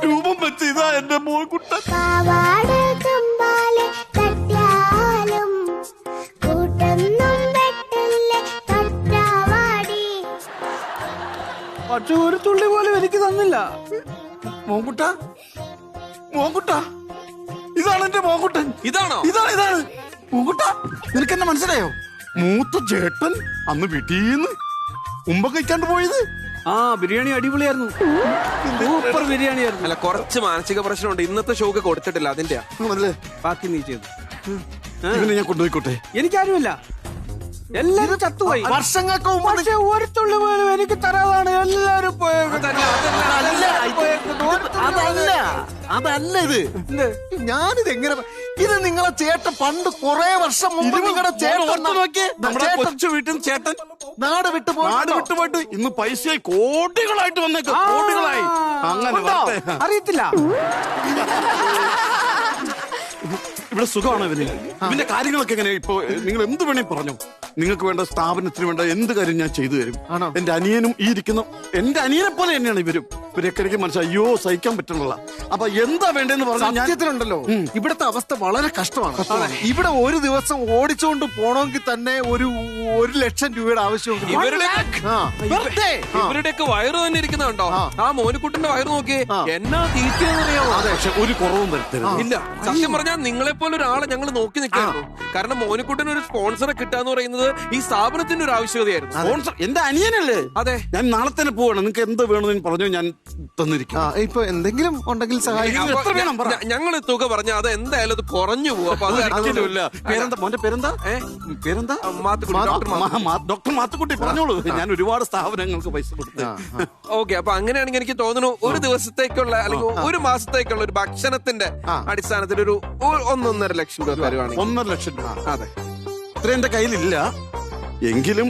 രൂപം വെച്ച് ഇതാ എന്റെ മോൻകുട്ടൻ. പക്ഷെ ഒരു തുള്ളി പോലും എനിക്ക് തന്നില്ല. മോൻകുട്ട, ഇതാണ് എന്റെ മോൻകുട്ടൻ. ഇതാണോ? ഇതാണ് മോൻകുട്ട. നിനക്ക് എന്നെ മനസ്സിലായോ? മൂത്ത ചേട്ടൻ അന്ന് വീട്ടീന്ന് മുമ്പ് കഴിക്കാണ്ട് പോയത്. ബിരിയാണി അടിപൊളിയായിരുന്നു, സൂപ്പർ ബിരിയാണി ആയിരുന്നു. അല്ല, കുറച്ച് മാനസിക പ്രശ്നമുണ്ട്. ഇന്നത്തെ ഷോക്ക് കൊടുത്തിട്ടില്ല, അതിന്റെ ബാക്കി നീ ചെയ്തു. ഇവനെ ഞാൻ കൊണ്ടുപോയിക്കോട്ടെ? എനിക്കാരുമില്ല, എല്ലാരും ചത്തുപോയി വർഷങ്ങൾക്ക് മുമ്പ്. പക്ഷെ ഒരു തുള്ളി പോലും എനിക്ക് തരാതാണ് എല്ലാരും പോയത്. അതല്ല ഇത്. ഞാനിത് എങ്ങനെ, ഇത് നിങ്ങളെ ചേട്ടൻ പണ്ട് കുറെ വർഷം മുമ്പ് നിങ്ങളുടെ ചേട്ടൻ നോക്കി കൊച്ചു വീട്ടിൽ ചേട്ടൻ നാട് വിട്ടുപോയിട്ട് ഇന്ന് പൈസയായി കോടികളായിട്ട് വന്നേക്കും. കോടികളായി. അങ്ങനെ അറിയത്തില്ല. ഇവിടെ സുഖമാണോ ഇവന്? ഇവന്റെ കാര്യങ്ങളൊക്കെ എങ്ങനെ? ഇപ്പൊ നിങ്ങൾ എന്ത് വേണേ പറഞ്ഞു. നിങ്ങൾക്ക് വേണ്ട സ്ഥാപനത്തിന് വേണ്ട എന്ത് കാര്യം ഞാൻ ചെയ്തു തരും. എന്റെ അനിയനും ഈ ഇരിക്കുന്ന എന്റെ അനിയനെ പോലെ തന്നെയാണ് ഇവരും. ഇവരൊക്കെ മനസ്സിലായി, അയ്യോ സഹിക്കാൻ പറ്റുന്നില്ല. അപ്പൊ എന്താ വേണ്ടെന്ന് പറഞ്ഞാൽ സത്യത്തിലുണ്ടല്ലോ, ഇവിടുത്തെ അവസ്ഥ വളരെ കഷ്ടമാണ്. ഇവിടെ ഒരു ദിവസം ഓടിച്ചുകൊണ്ട് പോണമെങ്കിൽ തന്നെ ഒരു 1,00,000 രൂപയുടെ ആവശ്യമുണ്ട്. ഇവരുടെയൊക്കെ വയറ് തന്നെ ഇരിക്കുന്നുണ്ടോ? ആ മോനുക്കുട്ടന്റെ വയറ് നോക്കി എന്നാ തീറ്റയെന്നറിയാമോ? ഒരു കുറവും വരുത്തരുത്. ഇല്ല, സത്യം പറഞ്ഞാൽ നിങ്ങളെ പോലെ ഒരാളെ ഞങ്ങൾ നോക്കി നിൽക്കായിരുന്നു. കാരണം മോനുക്കുട്ടന് ഒരു സ്പോൺസറെ കിട്ടാന്ന് പറയുന്നത് ഈ സ്ഥാപനത്തിന്റെ ഒരു ആവശ്യകതയായിരുന്നു. സ്പോൺസർ എന്റെ അനിയനല്ലേ? അതെ. ഞാൻ നാളെ തന്നെ പോവാണ്. നിങ്ങൾക്ക് എന്ത് വേണമെന്ന് പറഞ്ഞു ഞാൻ തന്നിരിക്കും. ഇപ്പൊ എന്തെങ്കിലും ഉണ്ടെങ്കിൽ സഹായിക്കും. എത്ര വേണം? ഞങ്ങൾ തുക പറഞ്ഞാൽ അത് എന്തായാലും അത് കുറഞ്ഞു പോകും. അപ്പൊ അത് അറിയില്ല. പേരെന്താ മോന്റെ? പേരെന്താ? ഡോക്ടർ മാത്തുക്കുട്ടി. പറഞ്ഞോളൂ. ഞാൻ ഒരുപാട് സ്ഥാപനങ്ങൾക്ക് പൈസ കൊടുത്തു. ഓക്കെ, അപ്പൊ അങ്ങനെയാണെങ്കിൽ എനിക്ക് തോന്നുന്നു ഒരു ദിവസത്തേക്കുള്ള അല്ലെങ്കിൽ ഒരു മാസത്തേക്കുള്ള ഒരു ഭക്ഷണത്തിന്റെ അടിസ്ഥാനത്തിൽ ഒരു 1.5 ലക്ഷം രൂപ തരുവാണെങ്കിൽ. 1.5 ലക്ഷം രൂപ? അതെ. ഇത്ര എന്റെ കയ്യിലില്ല, എങ്കിലും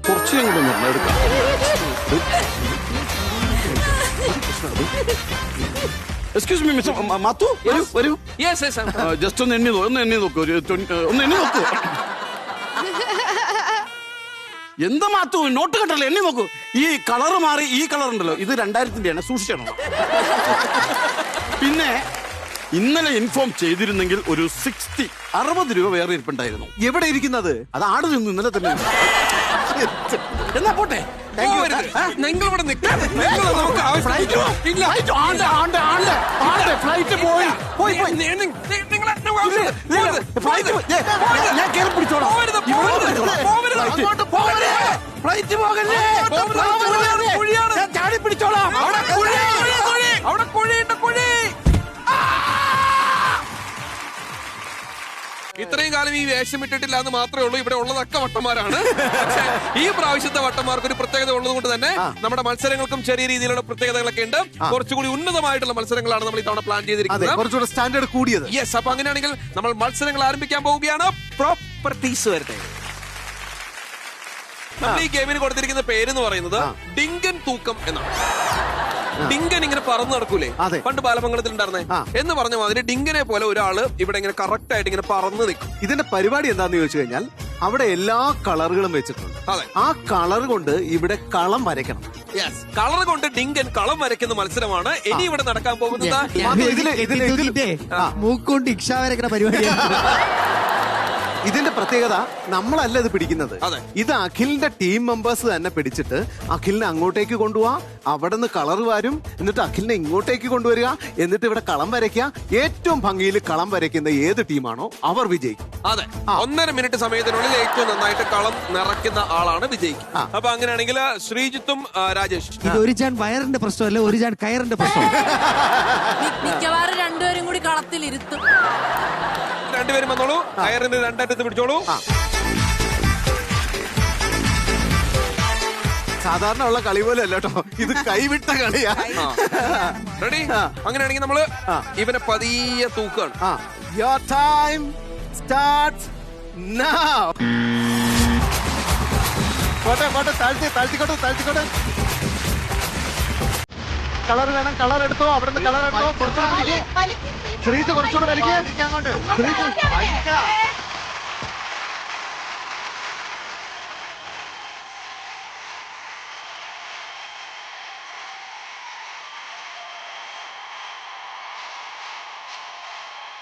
കുറച്ച് ഞങ്ങൾ നിർണ്ണെടുക്കാം. എക്സ്ക്യൂസ് മീ മിസ്റ്റർ മാത്തു, വരൂ. ജസ്റ്റ് ഒന്ന് എണ്ണി നോക്കൂ. ഒന്ന് എണ്ണി നോക്കൂ. എന്താ മാത്തു, നോട്ട് കണ്ടല്ലോ, എണ്ണി നോക്കൂ. ഈ കളറ് മാറി. ഈ കളർ ഉണ്ടല്ലോ, ഇത് 2000-ന്റെ സൂക്ഷിച്ചോ. പിന്നെ ഇന്നലെ ഇൻഫോം ചെയ്തിരുന്നെങ്കിൽ ഒരു 60 രൂപ വേറെ ഇരിപ്പുണ്ടായിരുന്നു. എവിടെ ഇരിക്കുന്നത്? അത് ആട് നിന്നു ഇന്നലെ തന്നെ. എന്നാ പോട്ടെ. ഫ്ലൈറ്റ് പോയി. ഞാൻ കയറി പിടിച്ചോളാം. ഫ്ലൈറ്റ് പോകല്ലേ, ഞാൻ ചാടി പിടിച്ചോളാം. അവിടെ കുഴിയുണ്ട്, കുഴി. ഇത്രയും കാലം ഈ വേഷം ഇട്ടിട്ടില്ല എന്ന് മാത്രമേ ഉള്ളൂ. ഇവിടെ ഉള്ളതൊക്കെ വട്ടന്മാരാണ്. പക്ഷേ ഈ പ്രാവശ്യത്തെ വട്ടന്മാർക്ക് ഒരു പ്രത്യേകത ഉള്ളത് കൊണ്ട് തന്നെ നമ്മുടെ മത്സരങ്ങൾക്കും ചെറിയ രീതിയിലുള്ള പ്രത്യേകതകളൊക്കെ ഉണ്ട്. കുറച്ചുകൂടി ഉന്നതമായിട്ടുള്ള മത്സരങ്ങളാണ് നമ്മൾ ഇത്തവണ പ്ലാൻ ചെയ്തിരിക്കുന്നത്. കുറച്ചുകൂടെ സ്റ്റാൻഡേർഡ് കൂടിയത്. യെസ്. അപ്പൊ അങ്ങനെയാണെങ്കിൽ നമ്മൾ മത്സരങ്ങൾ ആരംഭിക്കാൻ പോവുകയാണ്. പ്രോപ്പർട്ടീസ് വരട്ടെ. നമ്മൾ ഈ ഗെയിമിന് കൊടുത്തിരിക്കുന്ന പേരെന്ന് പറയുന്നത് ഡിങ്കൻ തൂക്കം എന്നാണ്. ഡിങ്കൻ ഇങ്ങനെ പറന്ന് നടക്കൂലേ, പണ്ട് ബാലമംഗലത്തിൽ ഉണ്ടായിരുന്നേ എന്ന് പറഞ്ഞ മാതിരി ഡിങ്കനെ പോലെ ഒരാള് ഇവിടെ ഇങ്ങനെ കറക്റ്റ് ആയിട്ട് ഇങ്ങനെ പറന്ന് നിൽക്കും. ഇതിന്റെ പരിപാടി എന്താന്ന് ചോദിച്ചു കഴിഞ്ഞാൽ അവിടെ എല്ലാ കളറുകളും വെച്ചിട്ടുണ്ട്. ആ കളർ കൊണ്ട് ഇവിടെ കളം വരയ്ക്കണം. കളർ കൊണ്ട് ഡിങ്കൻ കളം വരയ്ക്കുന്ന മത്സരമാണ് ഇനി ഇവിടെ നടക്കാൻ പോകുന്നത്. മൂക്കൊണ്ട് ഇക്ഷ വരയ്ക്കുന്ന പരിപാടിയാണ്. ഇതിന്റെ പ്രത്യേകത നമ്മളല്ല ഇത് പിടിക്കുന്നത്. ഇത് അഖിലിന്റെ ടീം മെമ്പേഴ്സ് തന്നെ പിടിച്ചിട്ട് അഖിലിനെ അങ്ങോട്ടേക്ക് കൊണ്ടുപോവാ, അവിടെ നിന്ന് കളർ വരും, എന്നിട്ട് അഖിലിനെ ഇങ്ങോട്ടേക്ക് കൊണ്ടുവരിക, എന്നിട്ട് ഇവിടെ കളം വരയ്ക്കുക. ഏറ്റവും ഭംഗിയിൽ കളം വരയ്ക്കുന്ന ഏത് ടീമാണോ അവർ വിജയിക്കും. അതെ, 1.5 മിനിറ്റ് സമയത്തിനുള്ളിൽ ഏറ്റവും നന്നായിട്ട് കളം നിറയ്ക്കുന്ന ആളാണ് വിജയിക്കും. അപ്പൊ അങ്ങനെയാണെങ്കിൽ ശ്രീജിത്തും രാജേഷ്, ഇത് ഒരു ചാൻ വയറിന്റെ പ്രശ്നമല്ല, ഒരു ചാൻ കയറിന്റെ പ്രശ്നം. മിക്കവാറും രണ്ടുപേരും കൂടി കളത്തിലിരുത്തും. രണ്ടുപേരും വന്നോളൂ, കയറിന് രണ്ടറ്റത്ത് പിടിച്ചോളൂ. സാധാരണ ഉള്ള കളി പോലെ അല്ല കേട്ടോ, ഇത് കൈവിട്ട കളിയാ. റെഡി? അങ്ങനെയാണെങ്കിൽ നമ്മള് ഇവനെ പതിയെ തൂക്കാണ്. Your time starts now. പോട്ടെ താഴ്ത്തിക്കോട്ടെ. കളർ വേണം, കളർ എടുത്തോ, അവിടെ നിന്ന് കളർ എടുത്തോ. ശ്രീത്ത് കുറച്ചുകൂടെ വലിക്ക്.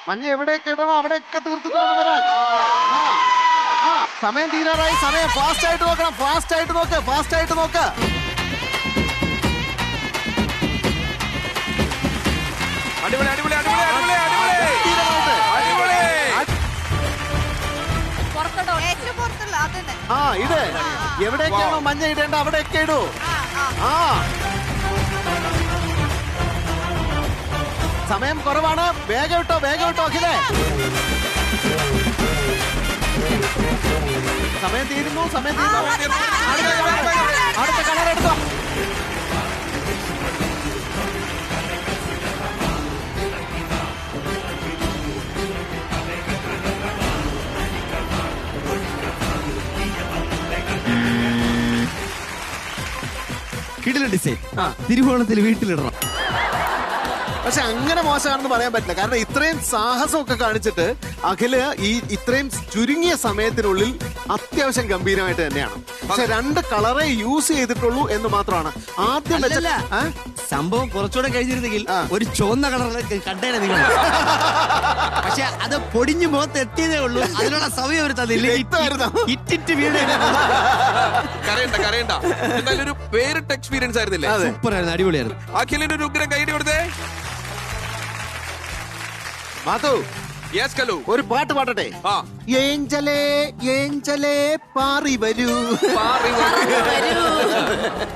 മഞ്ഞ എവിടെയൊക്കെ ഇടണോ അവിടെയൊക്കെ തീർത്ത് വരാൻ. സമയം തീരാറായി. സമയം ഫാസ്റ്റ് ആയിട്ട് നോക്കണം. ഫാസ്റ്റ് ആയിട്ട് നോക്ക്. അടിപൊളി. ഇട്. എവിടെയൊക്കെയാണോ മഞ്ഞ ഇടേണ്ട അവിടെയൊക്കെ ഇടൂ. സമയം കുറവാണ്. വേഗം ഇട്ടോ അഖിലേ. സമയം തീരുന്നു. അടുത്ത കളർ എടുത്തോ. കിടിലൻ ഡിസൈൻ. തിരുവോണത്തിൽ വീട്ടിലിടണം. പക്ഷെ അങ്ങനെ മോശമാണെന്ന് പറയാൻ പറ്റില്ല. കാരണം ഇത്രയും സാഹസമൊക്കെ കാണിച്ചിട്ട് അഖില് ഈ ഇത്രയും ചുരുങ്ങിയ സമയത്തിനുള്ളിൽ അത്യാവശ്യം ഗംഭീരമായിട്ട് തന്നെയാണ്. പക്ഷെ 2 കളറേ യൂസ് ചെയ്തിട്ടുള്ളൂ എന്ന് മാത്രമാണ്. ആദ്യം സംഭവം കുറച്ചുകൂടെ കഴിഞ്ഞിരുന്നെങ്കിൽ ഒരു ചുവന്ന കളറിൽ കണ്ടേനെ നിങ്ങൾ. പക്ഷെ അത് പൊടിഞ്ഞു മുഖത്ത് എത്തിയതേ ഉള്ളൂ. അതിനുള്ള സമയം ഒരു തന്നില്ല. ഇറ്റിറ്റ് വീട് കരയണ്ട. എന്തായാലും ഒരു വേറിട്ട എക്സ്പീരിയൻസ് ആയിരുന്നില്ലേ? സൂപ്പർ ആയിരുന്നു, അടിപൊളിയായിരുന്നു. അഖിലിന്റെ ഒരു ഉഗ്രം കൈയ്യടി കൊടുത്തേ. മാധു, യെസ് കലു, ഒരു പാട്ട് പാടട്ടെ. ഏഞ്ചലേ പാറി വരൂ.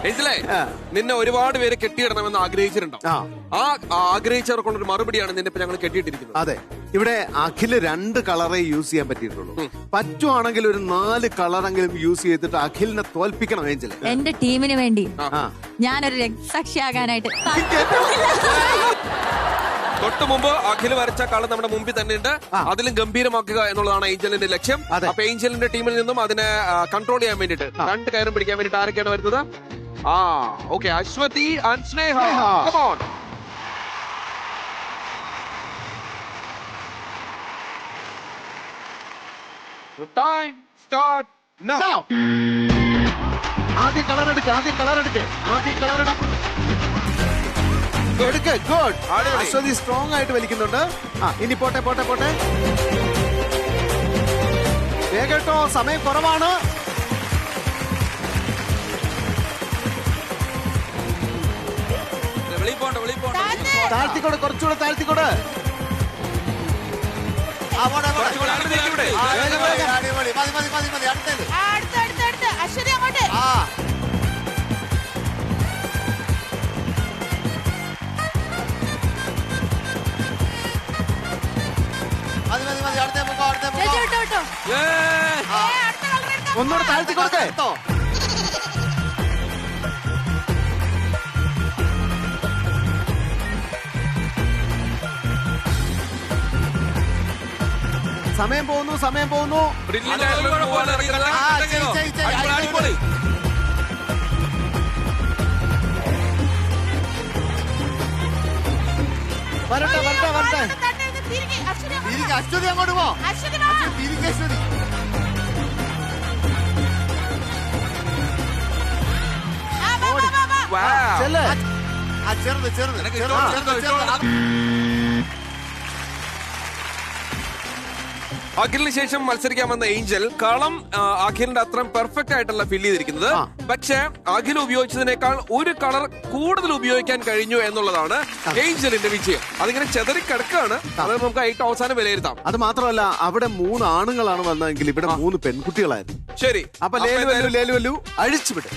ഏഞ്ചലേ, നിന്നെ ഒരുപാട് പേര് കെട്ടിയിടണമെന്ന് ആഗ്രഹിച്ചിട്ടുണ്ടാവും. ആ ആഗ്രഹിച്ചവർക്കുള്ളൊരു മറുപടിയാണ് നിന്നെ ഇപ്പൊ ഞങ്ങൾ കെട്ടിയിട്ടിരിക്കുന്നത്. അതെ, ഇവിടെ അഖില് 2 കളറേ യൂസ് ചെയ്യാൻ പറ്റിയിട്ടുള്ളൂ. പറ്റുവാണെങ്കിൽ ഒരു 4 കളറെങ്കിലും യൂസ് ചെയ്തിട്ട് അഖിലിനെ തോൽപ്പിക്കണം ഏഞ്ചല്. എന്റെ ടീമിന് വേണ്ടി ഞാനൊരു രക്തസാക്ഷിയാകാനായിട്ട് തൊട്ട് മുമ്പ് അഖിൽ വരച്ച കളർ നമ്മുടെ മുമ്പിൽ തന്നെ ഉണ്ട്. അതിലും ഗംഭീരമാക്കുക എന്നുള്ളതാണ് ഏഞ്ചലിന്റെ ലക്ഷ്യം. അപ്പൊ ഏഞ്ചലിന്റെ ടീമിൽ നിന്നും അതിനെ കൺട്രോൾ ചെയ്യാൻ വേണ്ടിട്ട് 2 കയറും പിടിക്കാൻ വേണ്ടിട്ട് ആരൊക്കെയാണ് വരുന്നത്? Okay, Aswathy and Sneha. Come on. The time start now. ആദ്യം കളർ എടുക്ക. ഗുഡ്. അശ്വതി സ്ട്രോങ് ആയിട്ട് വലിക്കുന്നുണ്ട്. ഇനി പോട്ടെ. വേഗട്ടോ, സമയം കുറവാണ്. താഴ്ത്തിക്കോട്, കുറച്ചുകൂടെ താഴ്ത്തിക്കോട്. അശ്വതി അങ്ങോട്ട്. ചേച്ചി വിട്ടോ വിട്ടോ ഒന്നുകൂടെ താഴ്ത്തി കൊടുക്കേ. സമയം പോകുന്നു, സമയം പോകുന്നു. വരട്ടെ വരട്ടെ വരട്ടെ. അശ്വതി അങ്ങോട്ട് പോ. തിരികെ അശ്വതി. ചെറുത് ചെറുത്. അഖിലിന് ശേഷം മത്സരിക്കാൻ വന്ന ഏഞ്ചൽ കളം അഖിലിന്റെ അത്രയും പെർഫെക്റ്റ് ആയിട്ടുള്ള ഫിൽ ചെയ്തിരിക്കുന്നത്. പക്ഷെ അഖിൽ ഉപയോഗിച്ചതിനേക്കാൾ ഒരു കളർ കൂടുതൽ ഉപയോഗിക്കാൻ കഴിഞ്ഞു എന്നുള്ളതാണ് ഏഞ്ചലിന്റെ വിജയം. അതിങ്ങനെ ചെതറി കിടക്കുകയാണ്. അത് നമുക്ക് ഏറ്റവും അവസാനം വിലയിരുത്താം. അത് മാത്രമല്ല, അവിടെ 3 ആണുങ്ങളാണ് വന്നതെങ്കിൽ ഇവിടെ 3 പെൺകുട്ടികളായിരുന്നു. ശരി, അപ്പൊ ലേലുവല്ലു അഴിച്ചുവിടും.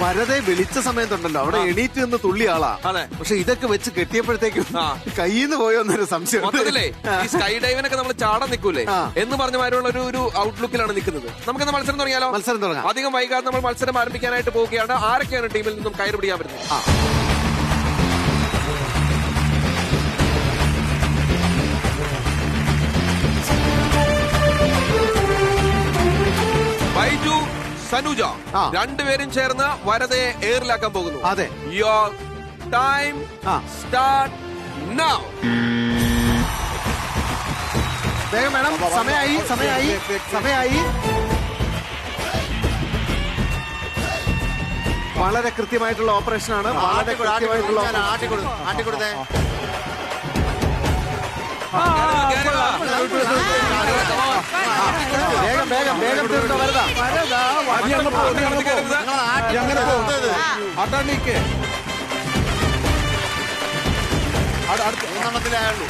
വരതെ വിളിച്ച സമയത്തുണ്ടല്ലോ അവിടെ എണീറ്റ് നിന്ന് തുള്ളി ആളാ. പക്ഷെ ഇതൊക്കെ വെച്ച് കെട്ടിയപ്പോഴത്തേക്കും കയ്യിന്ന് പോയോ എന്നൊരു സംശയം. മൊത്തത്തിലേ ഈ സ്കൈ ഡൈവിനൊക്കെ നമ്മൾ ചാടാൻ നിൽക്കൂലേ എന്ന് പറഞ്ഞ മാതിരിയുള്ള ഒരു ഔട്ട്ലുക്കിലാണ് നിൽക്കുന്നത്. നമുക്കെന്ന് മത്സരം തുടങ്ങിയാലോ? മത്സരം തുടങ്ങാം. അധികം വൈകാതെ നമ്മൾ മത്സരം ആരംഭിക്കാനായിട്ട് പോവുകയാണ്. ആരൊക്കെയാണ് ടീമിൽ നിന്നും കയറി പിടിക്കാൻ പറ്റുന്നത്? ബൈജു, സനുജ രണ്ടുപേരും ചേർന്ന് വരതയെ എയറിലാക്കാൻ പോകുന്നു. അതെ. Your time start now. വേഗം വേണം. സമയമായി സമയമായി സമയമായി. വളരെ കൃത്യമായിട്ടുള്ള ഓപ്പറേഷനാണ്. വളരെ കൃത്യമായിട്ടുള്ള ആട്ടിക്കൊടുത്തേ. വേഗം വേഗം വേഗം തീർത്തോ. വരതാ മൂന്നെണ്ണത്തിലായുള്ളൂ.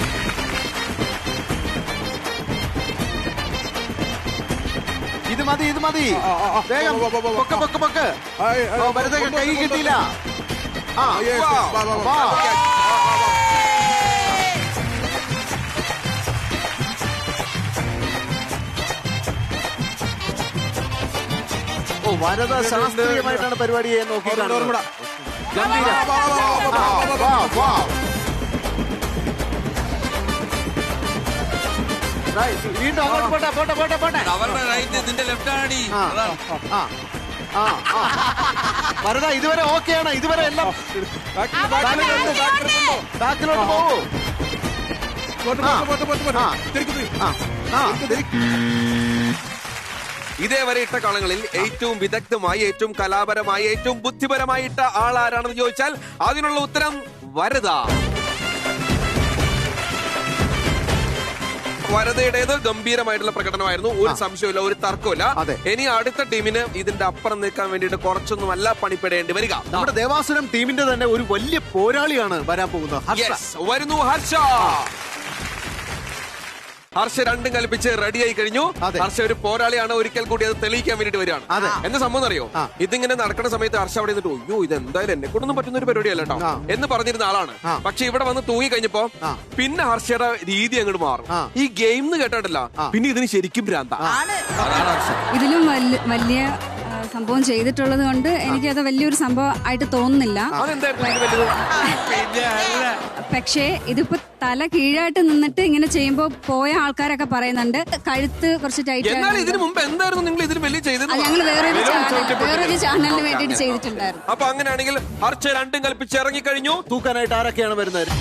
ഇത് മതി ഇത് മതി. വേഗം പൊക്ക് പൊക്ക് പൊക്ക്. വരതൊക്കെ കൈ കിട്ടിയില്ല. വരത ശാസ്ത്രീയമായിട്ടാണ് പരിപാടിയെ നോക്കി. വീണ്ടും അങ്ങോട്ട് പോട്ടെ പോട്ടെ പോട്ടെ പോട്ടെ. വരത ഇതുവരെ ഓക്കെയാണ്. ഇതുവരെ എല്ലാം ബാക്കിലോട്ട് പോകൂ. ഇതേവരെ ഇട്ട കളങ്ങളിൽ ഏറ്റവും വിദഗ്ധമായി, ഏറ്റവും കലാപരമായി, ഏറ്റവും ബുദ്ധിപരമായി ഇട്ട ആൾ ആരാണെന്ന് ചോദിച്ചാൽ അതിനുള്ള ഉത്തരം വരത. വരതയുടേത് ഗംഭീരമായിട്ടുള്ള പ്രകടനമായിരുന്നു. ഒരു സംശയമില്ല, ഒരു തർക്കമില്ല. ഇനി അടുത്ത ടീമിന് ഇതിന്റെ അപ്പുറം നിൽക്കാൻ വേണ്ടിയിട്ട് കുറച്ചൊന്നുമല്ല പണിപ്പെടേണ്ടി വരിക. നമ്മുടെ ദേവാസുരം ടീമിന്റെ തന്നെ ഒരു വലിയ പോരാളിയാണ് വരാൻ പോകുന്നത്. വരുന്നു ഹർഷ. ഹർഷ രണ്ടും കൽപ്പിച്ച് റെഡിയായി കഴിഞ്ഞു. ഹർഷ ഒരു പോരാളിയാണ്. ഒരിക്കൽ കൂടി അത് തെളിയിക്കാൻ വേണ്ടിട്ട് വരികയാണ്. എന്താ സംഭവം അറിയോ? ഇതിങ്ങനെ നടക്കുന്ന സമയത്ത് ഹർഷ അവിടെ നിന്നിട്ട് അയ്യോ ഇത് എന്തായാലും എന്നെ കൊണ്ടൊന്നും പറ്റുന്ന ഒരു പരിപാടിയല്ല കേട്ടോ എന്ന് പറഞ്ഞിരുന്ന ആളാണ്. പക്ഷെ ഇവിടെ വന്ന് തൂങ്ങി കഴിഞ്ഞപ്പോ പിന്നെ ഹർഷയുടെ രീതി അങ്ങോട്ട് മാറും. ഈ ഗെയിം എന്ന് കേട്ടിട്ടില്ല, പിന്നെ ഇതിന് ശരിക്കും ഭ്രാന്ത. ഇതിലും വലിയ സംഭവം ചെയ്തിട്ടുള്ളത് കൊണ്ട് എനിക്കത് വലിയൊരു സംഭവം ആയിട്ട് തോന്നുന്നില്ല. പക്ഷേ ഇതിപ്പോ തല കീഴായിട്ട് നിന്നിട്ട് ഇങ്ങനെ ചെയ്യുമ്പോ പോയ ആൾക്കാരൊക്കെ പറയുന്നുണ്ട് കഴുത്ത് കുറച്ച് ടൈറ്റ്. ഇതിനു മുമ്പ് എന്തായിരുന്നു നിങ്ങൾ ഇതിൽ വലിയ ചെയ്തത്? ഞങ്ങൾ വേറൊരു ചാനലിന് വേണ്ടിയിട്ട് ചെയ്തിട്ടുണ്ടായിരുന്നു. അപ്പൊ അങ്ങനെയാണെങ്കിൽ ഹർഷ രണ്ടും കൽപ്പിച്ച് ഇറങ്ങി കഴിഞ്ഞു. തൂക്കാനായിട്ട് ആരൊക്കെയാണ് വരുന്നത്?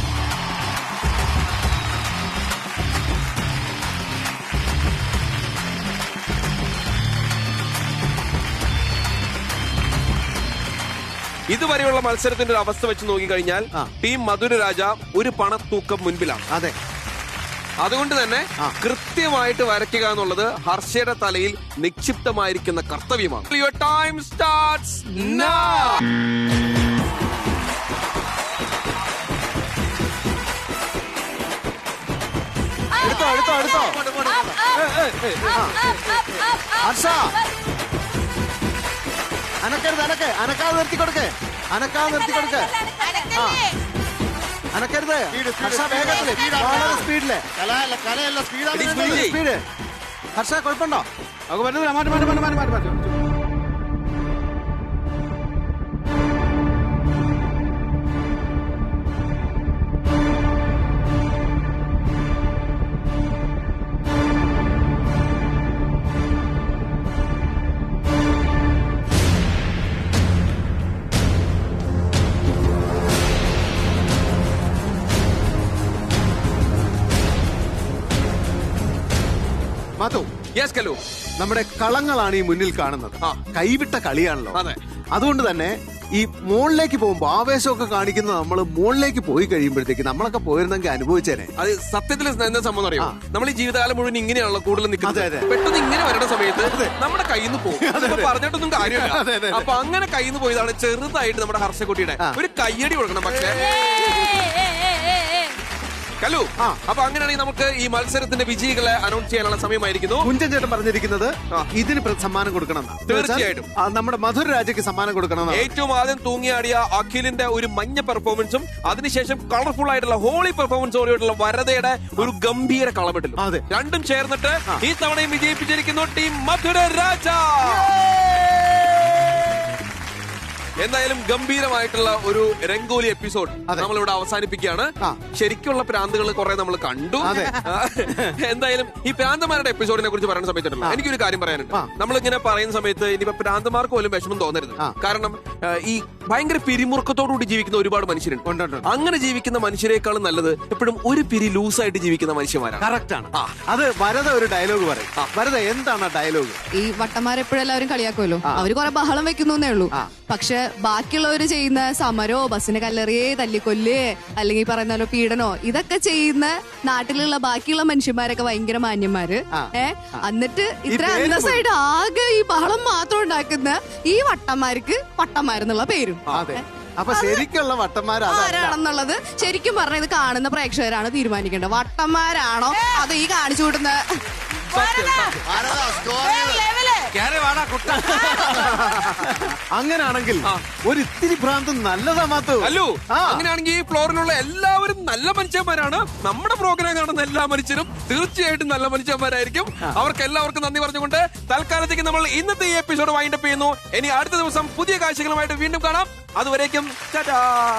ഇതുവരെയുള്ള മത്സരത്തിന്റെ ഒരു അവസ്ഥ വെച്ച് നോക്കിക്കഴിഞ്ഞാൽ ടീം മധുരരാജ ഒരു പണത്തൂക്കം മുൻപിലാണ്. അതെ. അതുകൊണ്ട് തന്നെ കൃത്യമായിട്ട് വരയ്ക്കുക എന്നുള്ളത് ഹർഷയുടെ തലയിൽ നിക്ഷിപ്തമായിരിക്കുന്ന കർത്തവ്യമാണ്. Your time starts now. എടുത്തോ എടുത്തോ എടുത്തോ. ഹർഷ അനക്കരുത്, അനക്കാതെ നിർത്തി കൊടുക്ക്. അനക്കാതെ നിർത്തി കൊടുക്ക്. അനക്കരുത് ഹർഷ, വേഗത്തില് വളരെ സ്പീഡില് സ്പീഡ്. ഹർഷ കുഴപ്പമുണ്ടോ? അത് പറ്റുന്നില്ല. മാറ്റി. മാധു, നമ്മുടെ കളങ്ങളാണ് ഈ മുന്നിൽ കാണുന്നത്. കൈവിട്ട കളിയാണല്ലോ. അതുകൊണ്ട് തന്നെ ഈ മുകളിലേക്ക് പോകുമ്പോ ആവേശമൊക്കെ കാണിക്കുന്ന നമ്മൾ മുകളിലേക്ക് പോയി കഴിയുമ്പോഴത്തേക്ക് നമ്മളൊക്കെ പോയിരുന്നെങ്കിൽ അനുഭവിച്ചേനെ. അത് സത്യത്തിൽ എന്താ സംഭവം അറിയോ? നമ്മൾ ഈ ജീവിതകാലം മുഴുവൻ ഇങ്ങനെയാണല്ലോ കൂടുതൽ നിൽക്കുന്നത്. പെട്ടെന്ന് ഇങ്ങനെ വരുന്ന സമയത്ത് നമ്മുടെ കയ്യിൽ നിന്ന് പോകും. പറഞ്ഞിട്ടൊന്നും കാര്യമില്ല. അപ്പൊ അങ്ങനെ കയ്യിൽ നിന്ന് പോയതാണ് ചെറുതായിട്ട് നമ്മുടെ ഹർഷക്കുട്ടിയുടെ ഒരു കയ്യടി കൊടുക്കണം. പക്ഷേ കലു, അപ്പൊ അങ്ങനെയാണെങ്കിൽ നമുക്ക് ഈ മത്സരത്തിന്റെ വിജയികളെ അനൗൺസ് ചെയ്യാനുള്ള സമയമായിരിക്കുന്നു. കുഞ്ചൻ ചേട്ടൻ പറഞ്ഞിരിക്കുന്നത് ഇതിന് സമ്മാനം കൊടുക്കണം. തീർച്ചയായിട്ടും നമ്മുടെ മധുര രാജയ്ക്ക് സമ്മാനം കൊടുക്കണം. ഏറ്റവും ആദ്യം തൂങ്ങിയാടിയ അഖിലിന്റെ ഒരു മഞ്ഞ പെർഫോമൻസും അതിനുശേഷം കളർഫുൾ ആയിട്ടുള്ള ഹോളി പെർഫോമൻസോടെയുള്ള വരദയുടെ ഒരു ഗംഭീര കളമെട്ടിലും രണ്ടും ചേർന്നിട്ട് ഈ തവണയും വിജയിപ്പിച്ചിരിക്കുന്നു ടീം മധുര രാജ. എന്തായാലും ഗംഭീരമായിട്ടുള്ള ഒരു രംഗോലി എപ്പിസോഡ് നമ്മളിവിടെ അവസാനിപ്പിക്കുകയാണ്. ശരിക്കുള്ള പ്രാന്തുകൾ കുറെ നമ്മൾ കണ്ടു. എന്തായാലും ഈ പ്രാന്തമാരുടെ എപ്പിസോഡിനെ കുറിച്ച് പറയുന്ന സമയത്തുണ്ടല്ലോ, എനിക്കൊരു കാര്യം പറയാനുണ്ട്. നമ്മളിങ്ങനെ പറയുന്ന സമയത്ത് ഇനിയിപ്പോ പ്രാന്തമാർക്ക് പോലും വിഷമം തോന്നരുത്. കാരണം ഈ ഭയങ്കര പിരിമുറുക്കത്തോടുകൂടി ജീവിക്കുന്ന ഒരുപാട് മനുഷ്യരുണ്ട്. അങ്ങനെ ജീവിക്കുന്ന മനുഷ്യരെക്കാളും നല്ലത് എപ്പോഴും ഒരു പിരി ലൂസായിട്ട് ജീവിക്കുന്ന മനുഷ്യന്മാരാണ്. കറക്റ്റ് ആണ്. അത് വരദ ഒരു ഡയലോഗ് പറയും. വരദ എന്താണ് ഡയലോഗ്? ഈ വട്ടന്മാരെപ്പോഴും എല്ലാവരും കളിയാക്കുമല്ലോ, അവര് കുറെ ബഹളം വെക്കുന്നേ ഉള്ളൂ. പക്ഷെ ബാക്കിയുള്ളവര് ചെയ്യുന്ന സമരോ ബസ്സിന് കല്ലെറിയേ തല്ലിക്കൊല്ലേ അല്ലെങ്കിൽ പറയുന്നല്ലോ പീഡനോ ഇതൊക്കെ ചെയ്യുന്ന നാട്ടിലുള്ള ബാക്കിയുള്ള മനുഷ്യന്മാരൊക്കെ ഭയങ്കര മാന്യന്മാര്. എന്നിട്ട് ഇത്ര അന്തസ്സായിട്ട് ആകെ ഈ ബഹളം മാത്രം ഉണ്ടാക്കുന്ന ഈ വട്ടന്മാർക്ക് വട്ടന്മാരെന്നുള്ള പേരും. അപ്പൊ ശരിക്കുള്ള ആരാണെന്നുള്ളത് ശരിക്കും പറഞ്ഞ ഇത് കാണുന്ന പ്രേക്ഷകരാണ് തീരുമാനിക്കേണ്ടത്. വട്ടന്മാരാണോ അത് ഈ കാണിച്ചു കൂട്ടുന്ന അങ്ങനാണെങ്കിൽ ഒരു ഇത്തിരി ഭ്രാന്ത് നല്ലതാ മാത്രം. അല്ലോ, അങ്ങനെയാണെങ്കിൽ ഈ ഫ്ലോറിലുള്ള എല്ലാവരും നല്ല മനുഷ്യന്മാരാണ്. നമ്മുടെ പ്രോഗ്രാം കാണുന്ന എല്ലാ മനുഷ്യരും തീർച്ചയായിട്ടും നല്ല മനുഷ്യന്മാരായിരിക്കും. അവർക്ക് എല്ലാവർക്കും നന്ദി പറഞ്ഞുകൊണ്ട് തൽക്കാലത്തേക്ക് നമ്മൾ ഇന്നത്തെ ഈ എപ്പിസോഡ് വൈൻഡപ്പ് ചെയ്യുന്നു. ഇനി അടുത്ത ദിവസം പുതിയ കാഴ്ചകളുമായിട്ട് വീണ്ടും കാണാം. അതുവരേക്കും ടാറ്റാ.